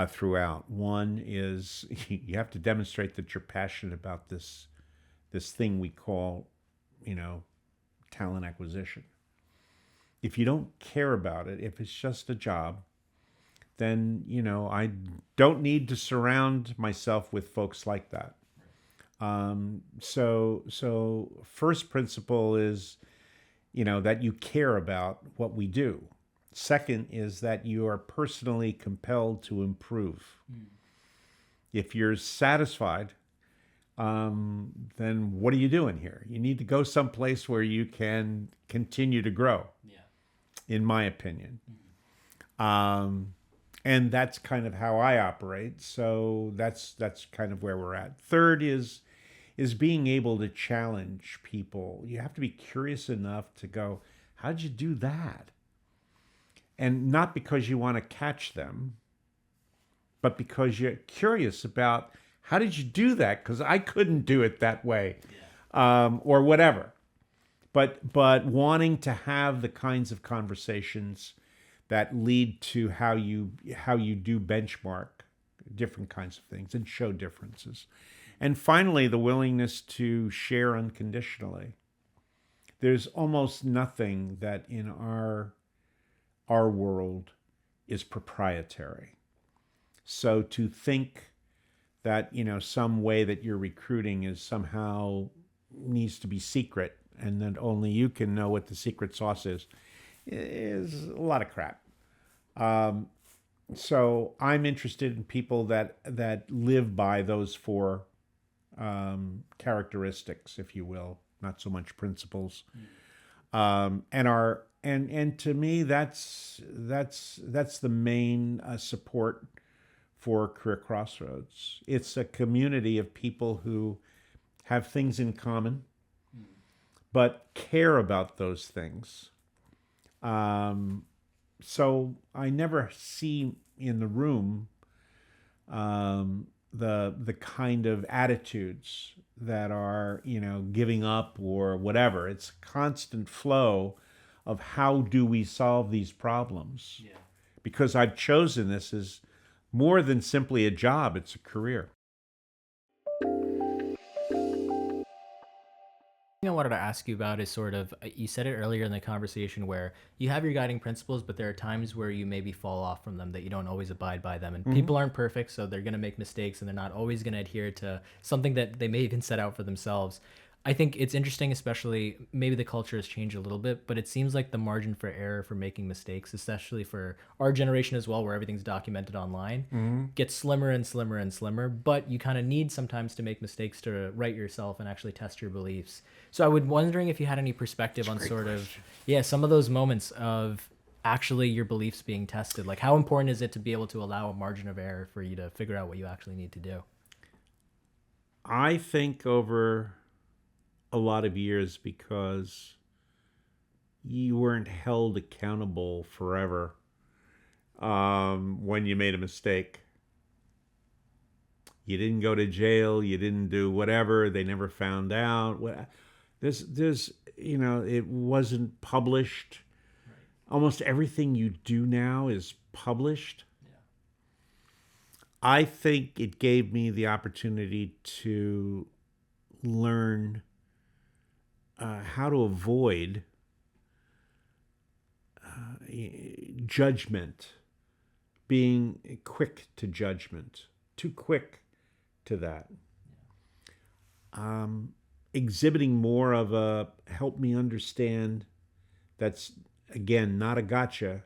throughout. One is you have to demonstrate that you're passionate about this thing we call, talent acquisition. If you don't care about it, if it's just a job, then I don't need to surround myself with folks like that. So first principle is that you care about what we do. Second is that you are personally compelled to improve. If you're satisfied, then what are you doing here? You need to go someplace where you can continue to grow, in my opinion. And that's kind of how I operate. So that's kind of where we're at. Third is being able to challenge people. You have to be curious enough to go, how'd you do that? And not because you want to catch them, but because you're curious about how did you do that? Because I couldn't do it that way, or whatever. But wanting to have the kinds of conversations that lead to how you do benchmark different kinds of things and show differences. And finally, the willingness to share unconditionally. There's almost nothing that in our world is proprietary. So to think that, some way that you're recruiting is somehow needs to be secret and that only you can know what the secret sauce is a lot of crap. So I'm interested in people that live by those four characteristics, if you will, not so much principles, and to me that's the main support for Career Crossroads. It's a community of people who have things in common, but care about those things. So I never see in the room the kind of attitudes that are, giving up or whatever. It's a constant flow of how do we solve these problems. Yeah. Because I've chosen this as more than simply a job, it's a career. Thing I wanted to ask you about is sort of, you said it earlier in the conversation where you have your guiding principles, but there are times where you maybe fall off from them, that you don't always abide by them. And people aren't perfect, so they're going to make mistakes and they're not always going to adhere to something that they may even set out for themselves. I think it's interesting, especially maybe the culture has changed a little bit, but it seems like the margin for error for making mistakes, especially for our generation as well, where everything's documented online, gets slimmer and slimmer and slimmer. But you kind of need sometimes to make mistakes to right yourself and actually test your beliefs. So I was wondering if you had any perspective on sort of, some of those moments of actually your beliefs being tested. Like, how important is it to be able to allow a margin of error for you to figure out what you actually need to do? I think over a lot of years, because you weren't held accountable forever when you made a mistake. You didn't go to jail. You didn't do whatever. They never found out. There's it wasn't published. Right. Almost everything you do now is published. Yeah. I think it gave me the opportunity to learn how to avoid judgment, being quick to judgment, too quick to that. Exhibiting more of a help me understand, that's, again, not a gotcha,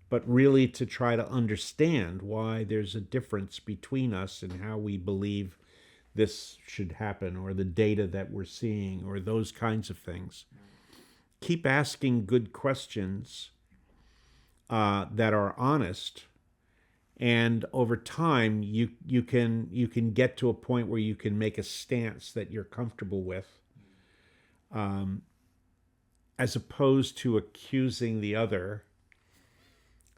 but really to try to understand why there's a difference between us and how we believe this should happen, or the data that we're seeing, or those kinds of things. Keep asking good questions that are honest, and over time you can get to a point where you can make a stance that you're comfortable with, as opposed to accusing the other.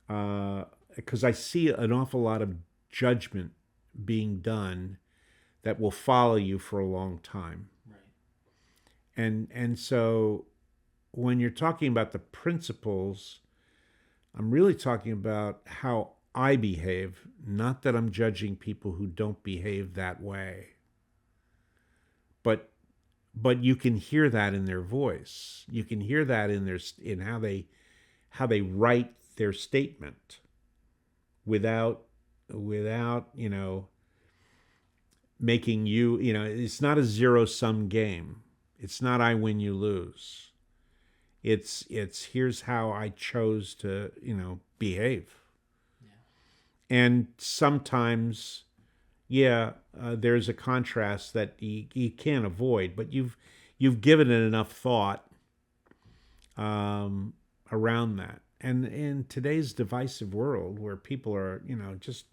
Because I see an awful lot of judgment being done that will follow you for a long time. Right. And so when you're talking about the principles, I'm really talking about how I behave, not that I'm judging people who don't behave that way. But you can hear that in their voice. You can hear that in how they write their statement without making you, it's not a zero-sum game. It's not I win, you lose. It's here's how I chose to, behave. Yeah. And sometimes, there's a contrast that you can't avoid, but you've given it enough thought around that. And in today's divisive world where people are, just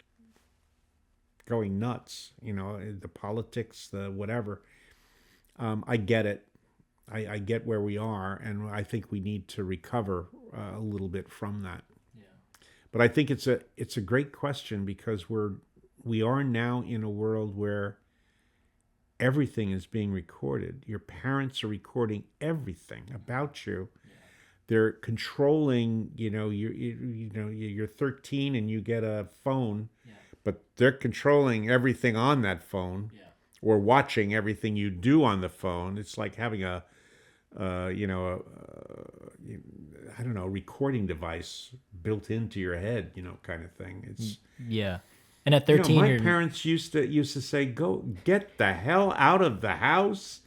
going nuts, the politics, the whatever. I get it. I get where we are, and I think we need to recover a little bit from that. Yeah. But I think it's a great question, because we are now in a world where everything is being recorded. Your parents are recording everything about you. Yeah. They're controlling. You're 13 and you get a phone. Yeah. But they're controlling everything on that phone, or watching everything you do on the phone. It's like having a recording device built into your head, kind of thing. It's And at 13, my parents used to say, "Go get the hell out of the house.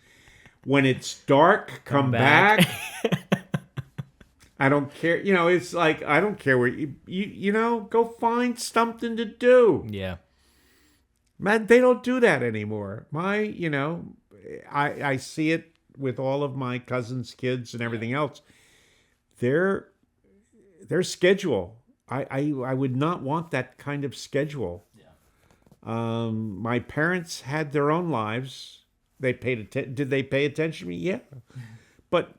When it's dark, come back." I don't care. It's like, I don't care where you go find something to do. Yeah. Man, they don't do that anymore. I see it with all of my cousins' kids and everything else. Their schedule. I would not want that kind of schedule. Yeah. My parents had their own lives. They did they pay attention to me? Yeah. But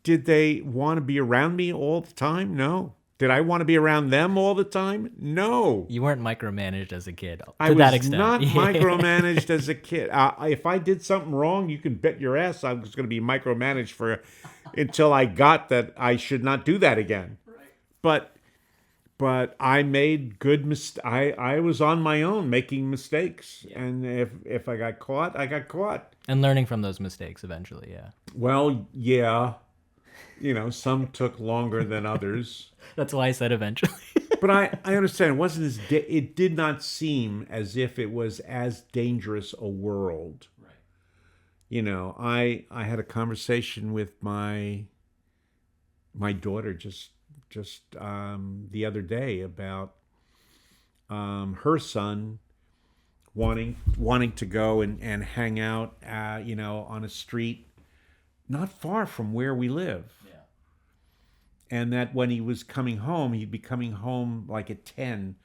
did they want to be around me all the time? No. Did I want to be around them all the time? No. You weren't micromanaged as a kid I to that was extent. not micromanaged as a kid. If I did something wrong, you can bet your ass I was going to be micromanaged until I got that I should not do that again. But I made good I was on my own making mistakes, and if I got caught, I got caught. And learning from those mistakes eventually, yeah. Well, yeah, some took longer than others. That's why I said eventually. But I understand it wasn't it did not seem as if it was as dangerous a world. Right. I had a conversation with my daughter just the other day about her son wanting to go and hang out on a street not far from where we live. And that when he was coming home, he'd be coming home like at 10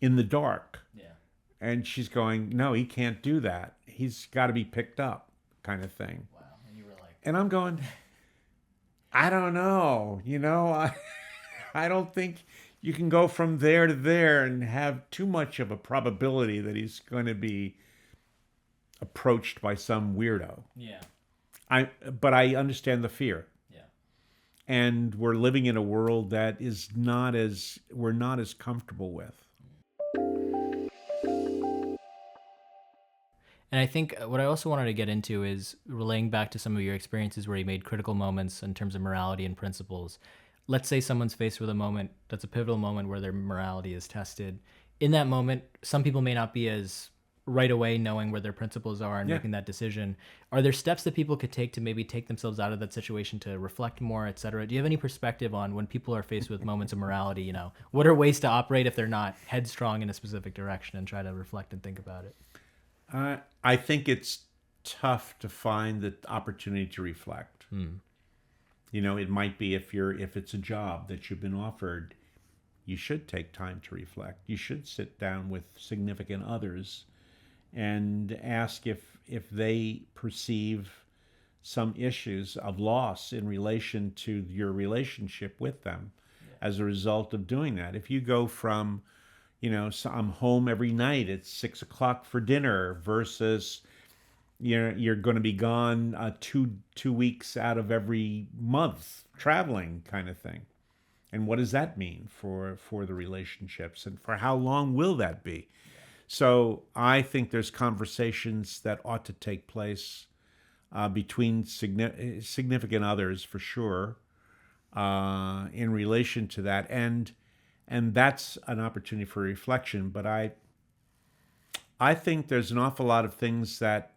in the dark. Yeah. And she's going, no, he can't do that. He's got to be picked up, kind of thing. Wow. And you were like... And I'm going, I don't know. I don't think you can go from there to there and have too much of a probability that he's going to be approached by some weirdo. Yeah. But I understand the fear. And we're living in a world that we're not as comfortable with. And I think what I also wanted to get into is relaying back to some of your experiences where you made critical moments in terms of morality and principles. Let's say someone's faced with a moment that's a pivotal moment where their morality is tested. In that moment, some people may not be as right away knowing where their principles are and making that decision. Are there steps that people could take to maybe take themselves out of that situation to reflect more, et cetera? Do you have any perspective on when people are faced with moments of morality, what are ways to operate if they're not headstrong in a specific direction and try to reflect and think about it? I think it's tough to find the opportunity to reflect. It might be if it's a job that you've been offered, you should take time to reflect. You should sit down with significant others and ask if they perceive some issues of loss in relation to your relationship with them as a result of doing that. If you go from, so I'm home every night at 6 o'clock for dinner versus you're going to be gone 2 weeks out of every month traveling kind of thing. And what does that mean for the relationships, and for how long will that be? So I think there's conversations that ought to take place between significant others, for sure, in relation to that, and that's an opportunity for reflection. But I think there's an awful lot of things that,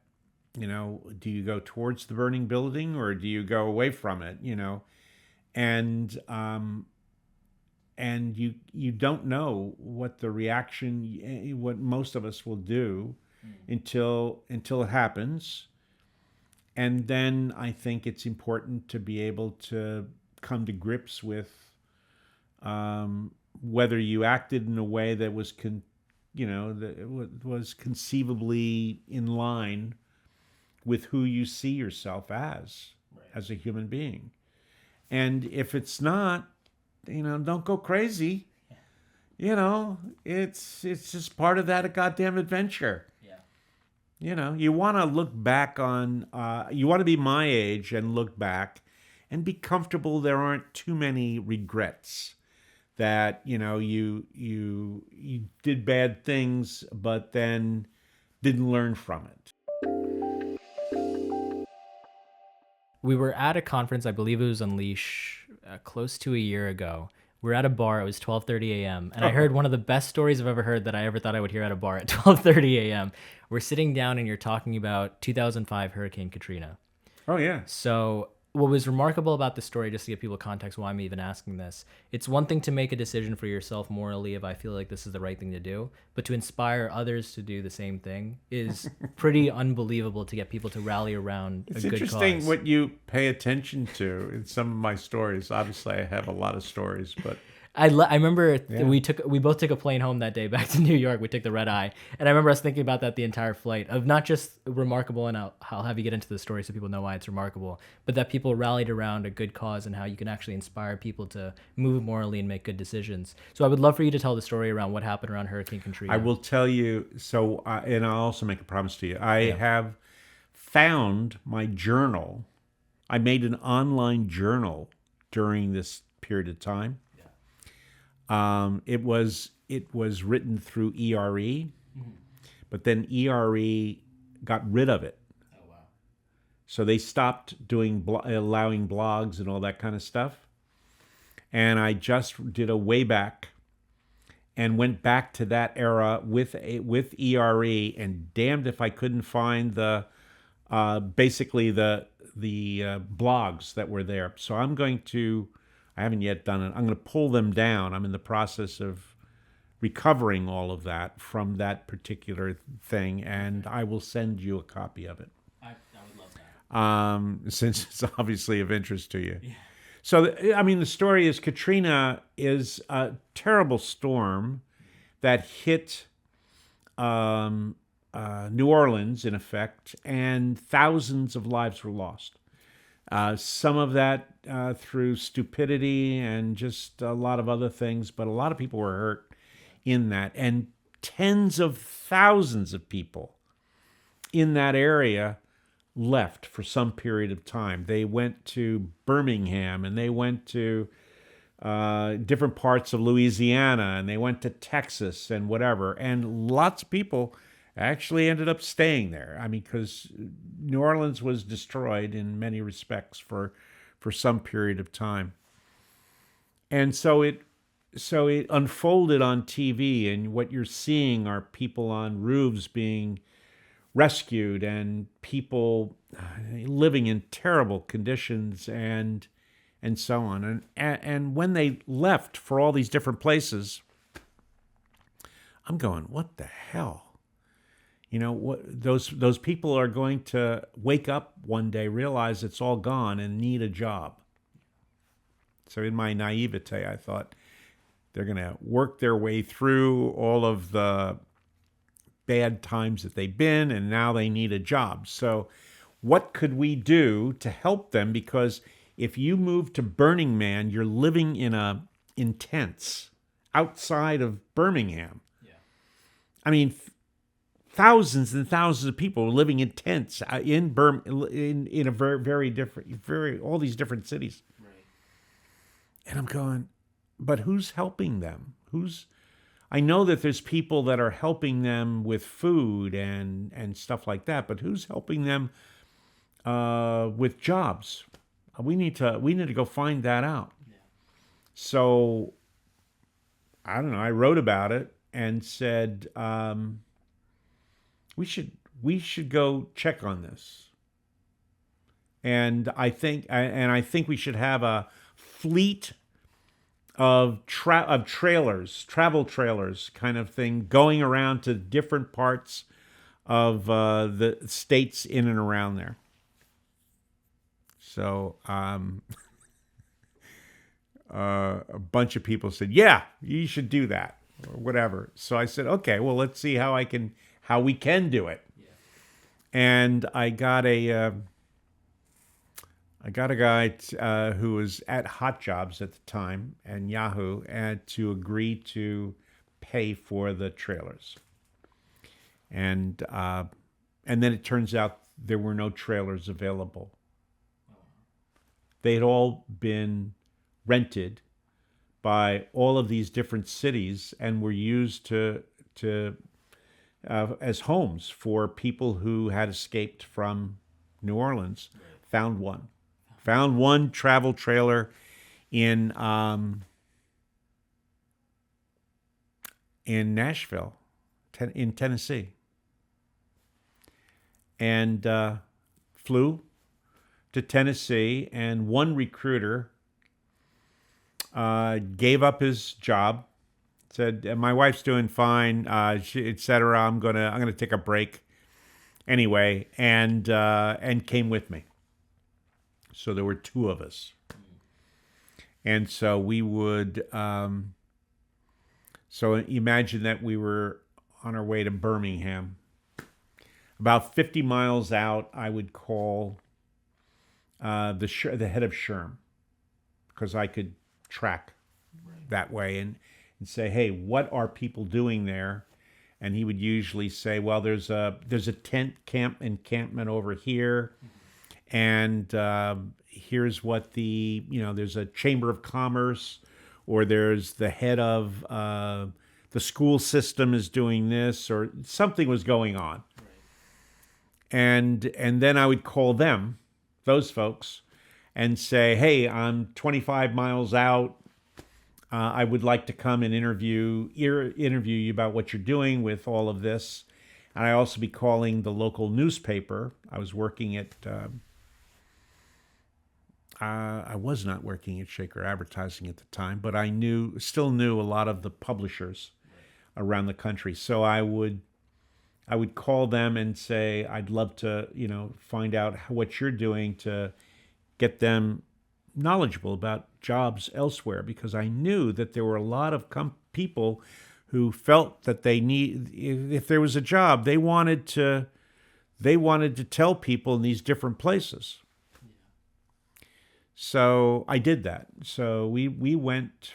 do you go towards the burning building or do you go away from it? And you don't know what the reaction, what most of us will do until it happens. And then I think it's important to be able to come to grips with whether you acted in a way that was was conceivably in line with who you see yourself as a human being. And if it's not, don't go crazy. It's just part of that goddamn adventure. Yeah. You want to look back on, you want to be my age and look back and be comfortable there aren't too many regrets that, you did bad things, but then didn't learn from it. We were at a conference, I believe it was Unleash, close to a year ago. We were at a bar. It was 12:30 a.m. And I heard one of the best stories I've ever heard that I ever thought I would hear at a bar at 12:30 a.m. We're sitting down and you're talking about 2005 Hurricane Katrina. Oh, yeah. So what was remarkable about this story, just to give people context why I'm even asking this, it's one thing to make a decision for yourself morally if I feel like this is the right thing to do, but to inspire others to do the same thing is pretty unbelievable to get people to rally around a good cause. It's interesting what you pay attention to in some of my stories. Obviously, I have a lot of stories, but... I remember Yeah. we both took a plane home that day back to New York. We took the red eye, and I remember us thinking about that the entire flight of not just remarkable, and I'll have you get into the story so people know why it's remarkable, but that people rallied around a good cause and how you can actually inspire people to move morally and make good decisions. So I would love for you to tell the story around what happened around Hurricane Katrina. I will tell you. So, and I'll also make a promise to you. I have found my journal. I made an online journal during this period of time. It was written through ERE, but then ERE got rid of it. Oh wow! So they stopped doing allowing blogs and all that kind of stuff. And I just did a Wayback and went back to that era with ERE, and damned if I couldn't find the basically the blogs that were there. So I haven't yet done it. I'm going to pull them down. I'm in the process of recovering all of that from that particular thing, and I will send you a copy of it. I would love that. Since it's obviously of interest to you. Yeah. So, the story is Katrina is a terrible storm that hit New Orleans, in effect, and thousands of lives were lost. Some of that through stupidity and just a lot of other things, but a lot of people were hurt in that. And tens of thousands of people in that area left for some period of time. They went to Birmingham, and they went to different parts of Louisiana, and they went to Texas and whatever. And lots of people actually ended up staying there. because New Orleans was destroyed in many respects for some period of time. And so it unfolded on TV, and what you're seeing are people on roofs being rescued, and people living in terrible conditions, and so on. And when they left for all these different places, I'm going, what the hell? Those people are going to wake up one day, realize it's all gone, and need a job. So in my naivete, I thought they're going to work their way through all of the bad times that they've been, and now they need a job. So what could we do to help them? Because if you move to Burning Man, you're living in tents outside of Birmingham. Yeah. Thousands and thousands of people living in tents in a very different, all these different cities. Right. And I'm going, but who's helping them? I know that there's people that are helping them with food and stuff like that, but who's helping them with jobs? We need to go find that out. Yeah. So I don't know. I wrote about it and said, we should go check on this. And I think we should have a fleet of travel trailers kind of thing, going around to different parts of the states in and around there. So a bunch of people said, yeah, you should do that, or whatever. So I said, okay, well, let's see how we can do it. Yeah. And I got a guy who was at Hot Jobs at the time and Yahoo, and to agree to pay for the trailers. And then it turns out there were no trailers available. They had all been rented by all of these different cities and were used to as homes for people who had escaped from New Orleans. Right. Found one travel trailer in Nashville, in Tennessee, and flew to Tennessee. And one recruiter gave up his job, said, "My wife's doing fine, etc. I'm gonna take a break anyway," and came with me. So there were two of us. And so we would, so imagine that we were on our way to Birmingham. About 50 miles out, I would call the head of SHRM, because I could track that way, and say, hey, what are people doing there? And he would usually say, well, there's a tent encampment over here, and here's what there's a chamber of commerce, or there's the head of the school system is doing this, or something was going on. And then I would call them, those folks, and say, hey, I'm 25 miles out. I would like to come and interview you about what you're doing with all of this. And I also be calling the local newspaper. I was working at, I was not working at Shaker Advertising at the time, but I still knew a lot of the publishers around the country. So I would call them and say, I'd love to, find out what you're doing to get them knowledgeable about jobs elsewhere, because I knew that there were a lot of people who felt that if there was a job, they wanted to tell people in these different places. Yeah. So I did that. So we went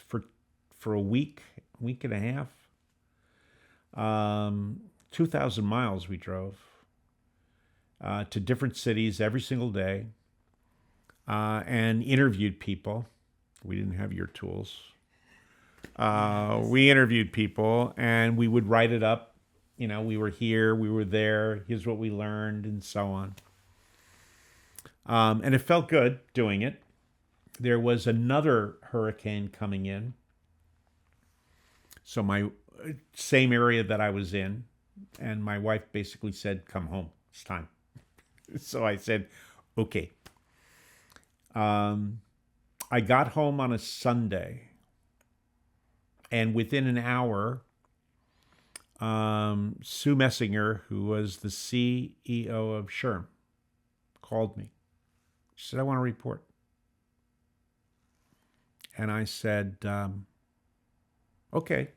for a week and a half. 2,000 miles we drove to different cities every single day, and interviewed people. We didn't have your tools. We interviewed people, and we would write it up. We were here, we were there, here's what we learned, and so on. And it felt good doing it. There was another hurricane coming in. So my same area that I was in, and my wife basically said, come home, it's time. So I said, okay. I got home on a Sunday, and within an hour, Sue Messinger, who was the CEO of SHRM, called me. She said, I want to report. And I said, okay.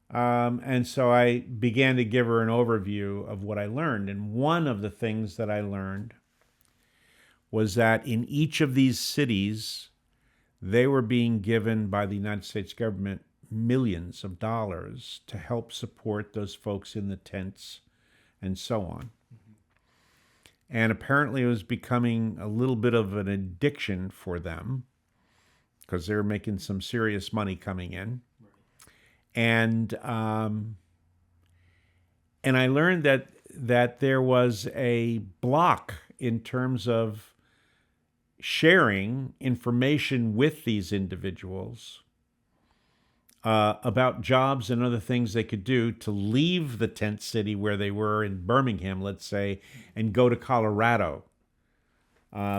And so I began to give her an overview of what I learned. And one of the things that I learned was that in each of these cities, they were being given by the United States government millions of dollars to help support those folks in the tents and so on. Mm-hmm. And apparently it was becoming a little bit of an addiction for them, because they were making some serious money coming in. And I learned that there was a block in terms of sharing information with these individuals about jobs and other things they could do to leave the tent city where they were in Birmingham, let's say, and go to Colorado,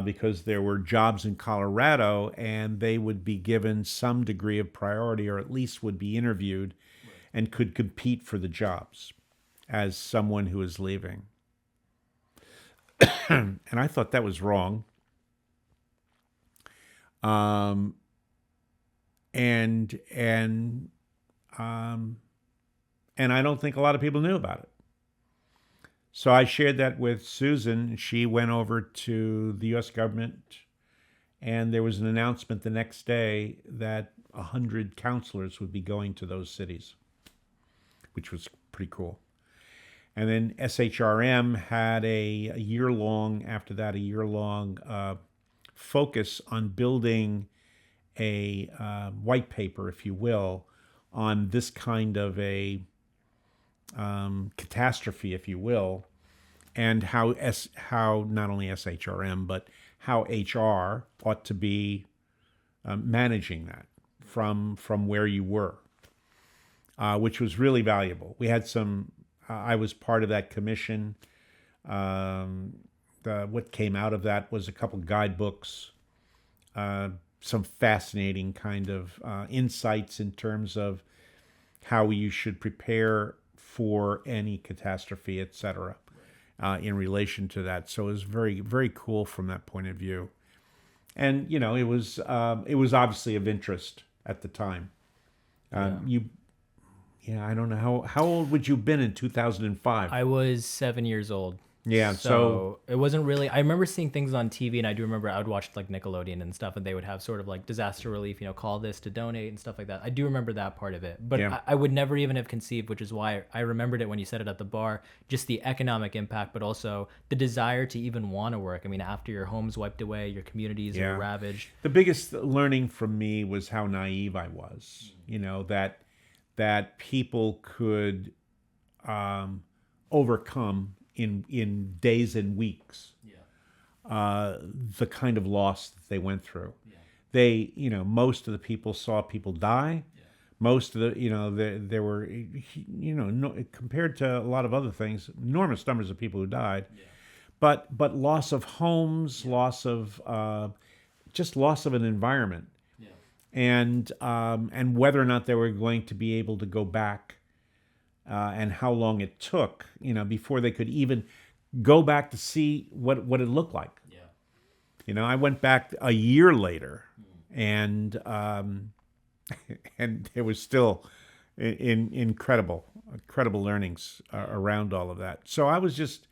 because there were jobs in Colorado, and they would be given some degree of priority, or at least would be interviewed and could compete for the jobs as someone who is leaving. And I thought that was wrong. And I don't think a lot of people knew about it. So I shared that with Susan. She went over to the U.S. government, and there was an announcement the next day that 100 counselors would be going to those cities, which was pretty cool. And then SHRM had a year-long focus on building a white paper, if you will, on this kind of a catastrophe, if you will, and how not only SHRM, but how HR ought to be managing that from where you were, which was really valuable. We had some. I was part of that commission. What came out of that was a couple guidebooks, some fascinating kind of insights in terms of how you should prepare for any catastrophe, etc., in relation to that. So it was very, very cool from that point of view. And it was obviously of interest at the time. Yeah. I don't know how old would you have been in 2005? I was 7 years old. Yeah, so So it wasn't really. I remember seeing things on TV, and I do remember I would watch like Nickelodeon and stuff, and they would have sort of like disaster relief, call this to donate and stuff like that. I do remember that part of it, but Yeah. I would never even have conceived, which is why I remembered it when you said it at the bar, just the economic impact, but also the desire to even want to work. I mean, after your home's wiped away, your communities Yeah. are ravaged. the biggest learning from me was how naive I was. That people could overcome in days and weeks the kind of loss that they went through. They, most of the people saw people die. Most of there were, no, compared to a lot of other things, enormous numbers of people who died. But loss of homes, loss of just loss of an environment, and whether or not they were going to be able to go back, and how long it took, before they could even go back to see what it looked like. I went back a year later, and and there was still incredible learnings around all of that. So I was just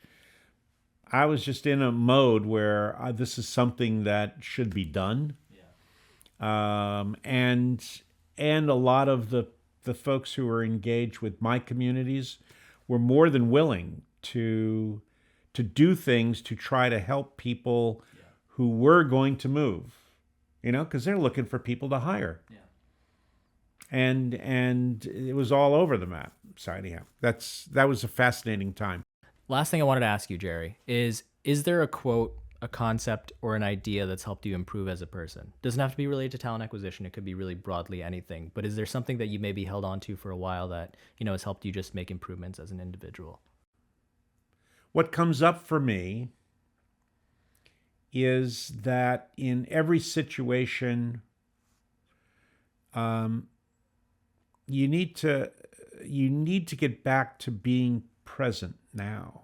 in a mode where this is something that should be done. And a lot of the folks who were engaged with my communities were more than willing to do things to try to help people who were going to move, because they're looking for people to hire. And it was all over the map. So anyhow, that was a fascinating time. Last thing I wanted to ask you, Gerry, is there a quote, a concept, or an idea that's helped you improve as a person? Doesn't have to be related to talent acquisition. It could be really broadly anything. But is there something that you maybe held on to for a while that, has helped you just make improvements as an individual? What comes up for me is that in every situation, you need to get back to being present now.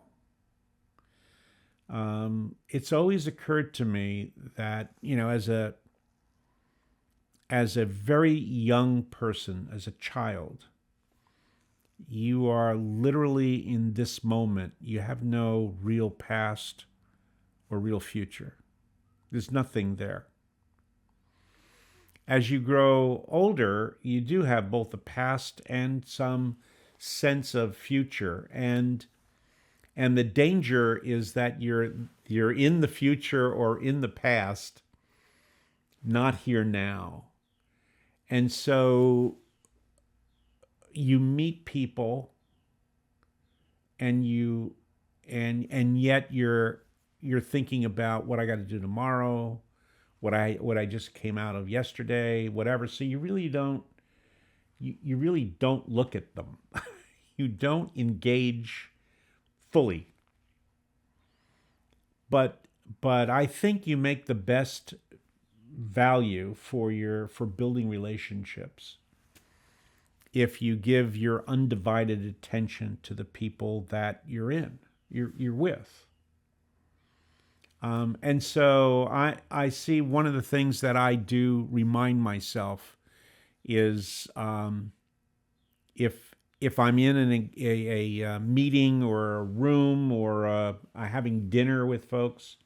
It's always occurred to me that, as a very young person, as a child, you are literally in this moment. You have no real past or real future. There's nothing there. As you grow older, you do have both a past and some sense of future, and the danger is that you're in the future or in the past, not here now. And so you meet people, and yet you're thinking about what I got to do tomorrow, what I just came out of yesterday, whatever. So you really don't look at them. You don't engage fully. But I think you make the best value for building relationships if you give your undivided attention to the people that you're with. And so I see one of the things that I do remind myself is, if I'm in a meeting or a room or having dinner with folks,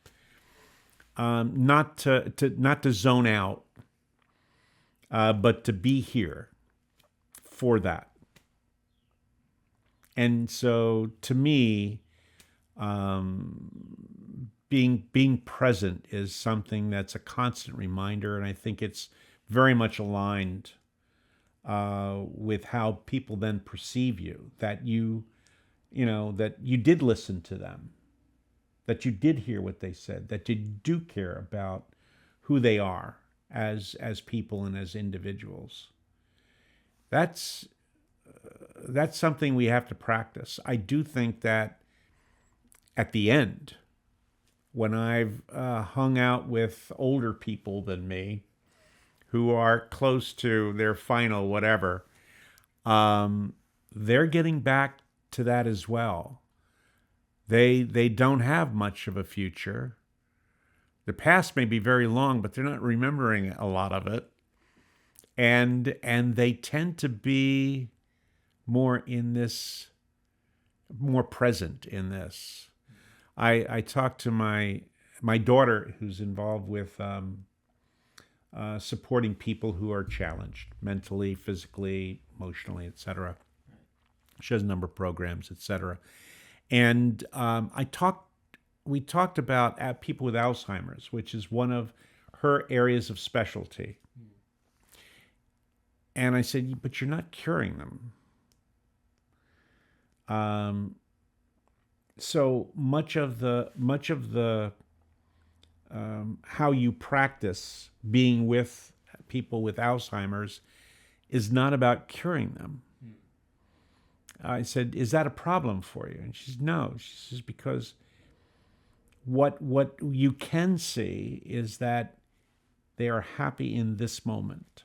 not to zone out, but to be here for that. And so to me, being present is something that's a constant reminder, and I think it's very much aligned with how people then perceive you, that that you did listen to them, that you did hear what they said, that you do care about who they are as people and as individuals. That's something we have to practice. I do think that at the end, when I've hung out with older people than me, who are close to their final whatever, they're getting back to that as well. They don't have much of a future. The past may be very long, but they're not remembering a lot of it. And they tend to be more present in this. I talked to my daughter, who's involved with supporting people who are challenged mentally, physically, emotionally, etc. She has a number of programs, etc. And we talked about people with Alzheimer's, which is one of her areas of specialty. And I said, but you're not curing them. So much of the how you practice being with people with Alzheimer's is not about curing them. I said, is that a problem for you? And she said, no. She says, because what you can see is that they are happy in this moment.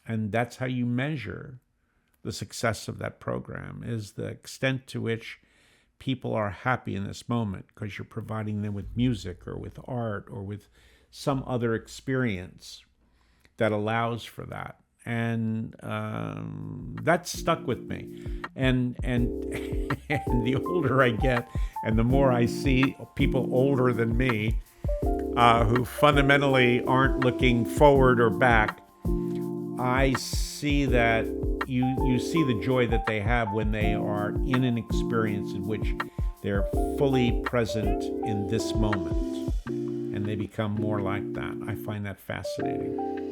And that's how you measure the success of that program, is the extent to which people are happy in this moment, because you're providing them with music or with art or with some other experience that allows for that. And that stuck with me. And and the older I get, and the more I see people older than me who fundamentally aren't looking forward or back, I see that you see the joy that they have when they are in an experience in which they're fully present in this moment, and they become more like that. I find that fascinating.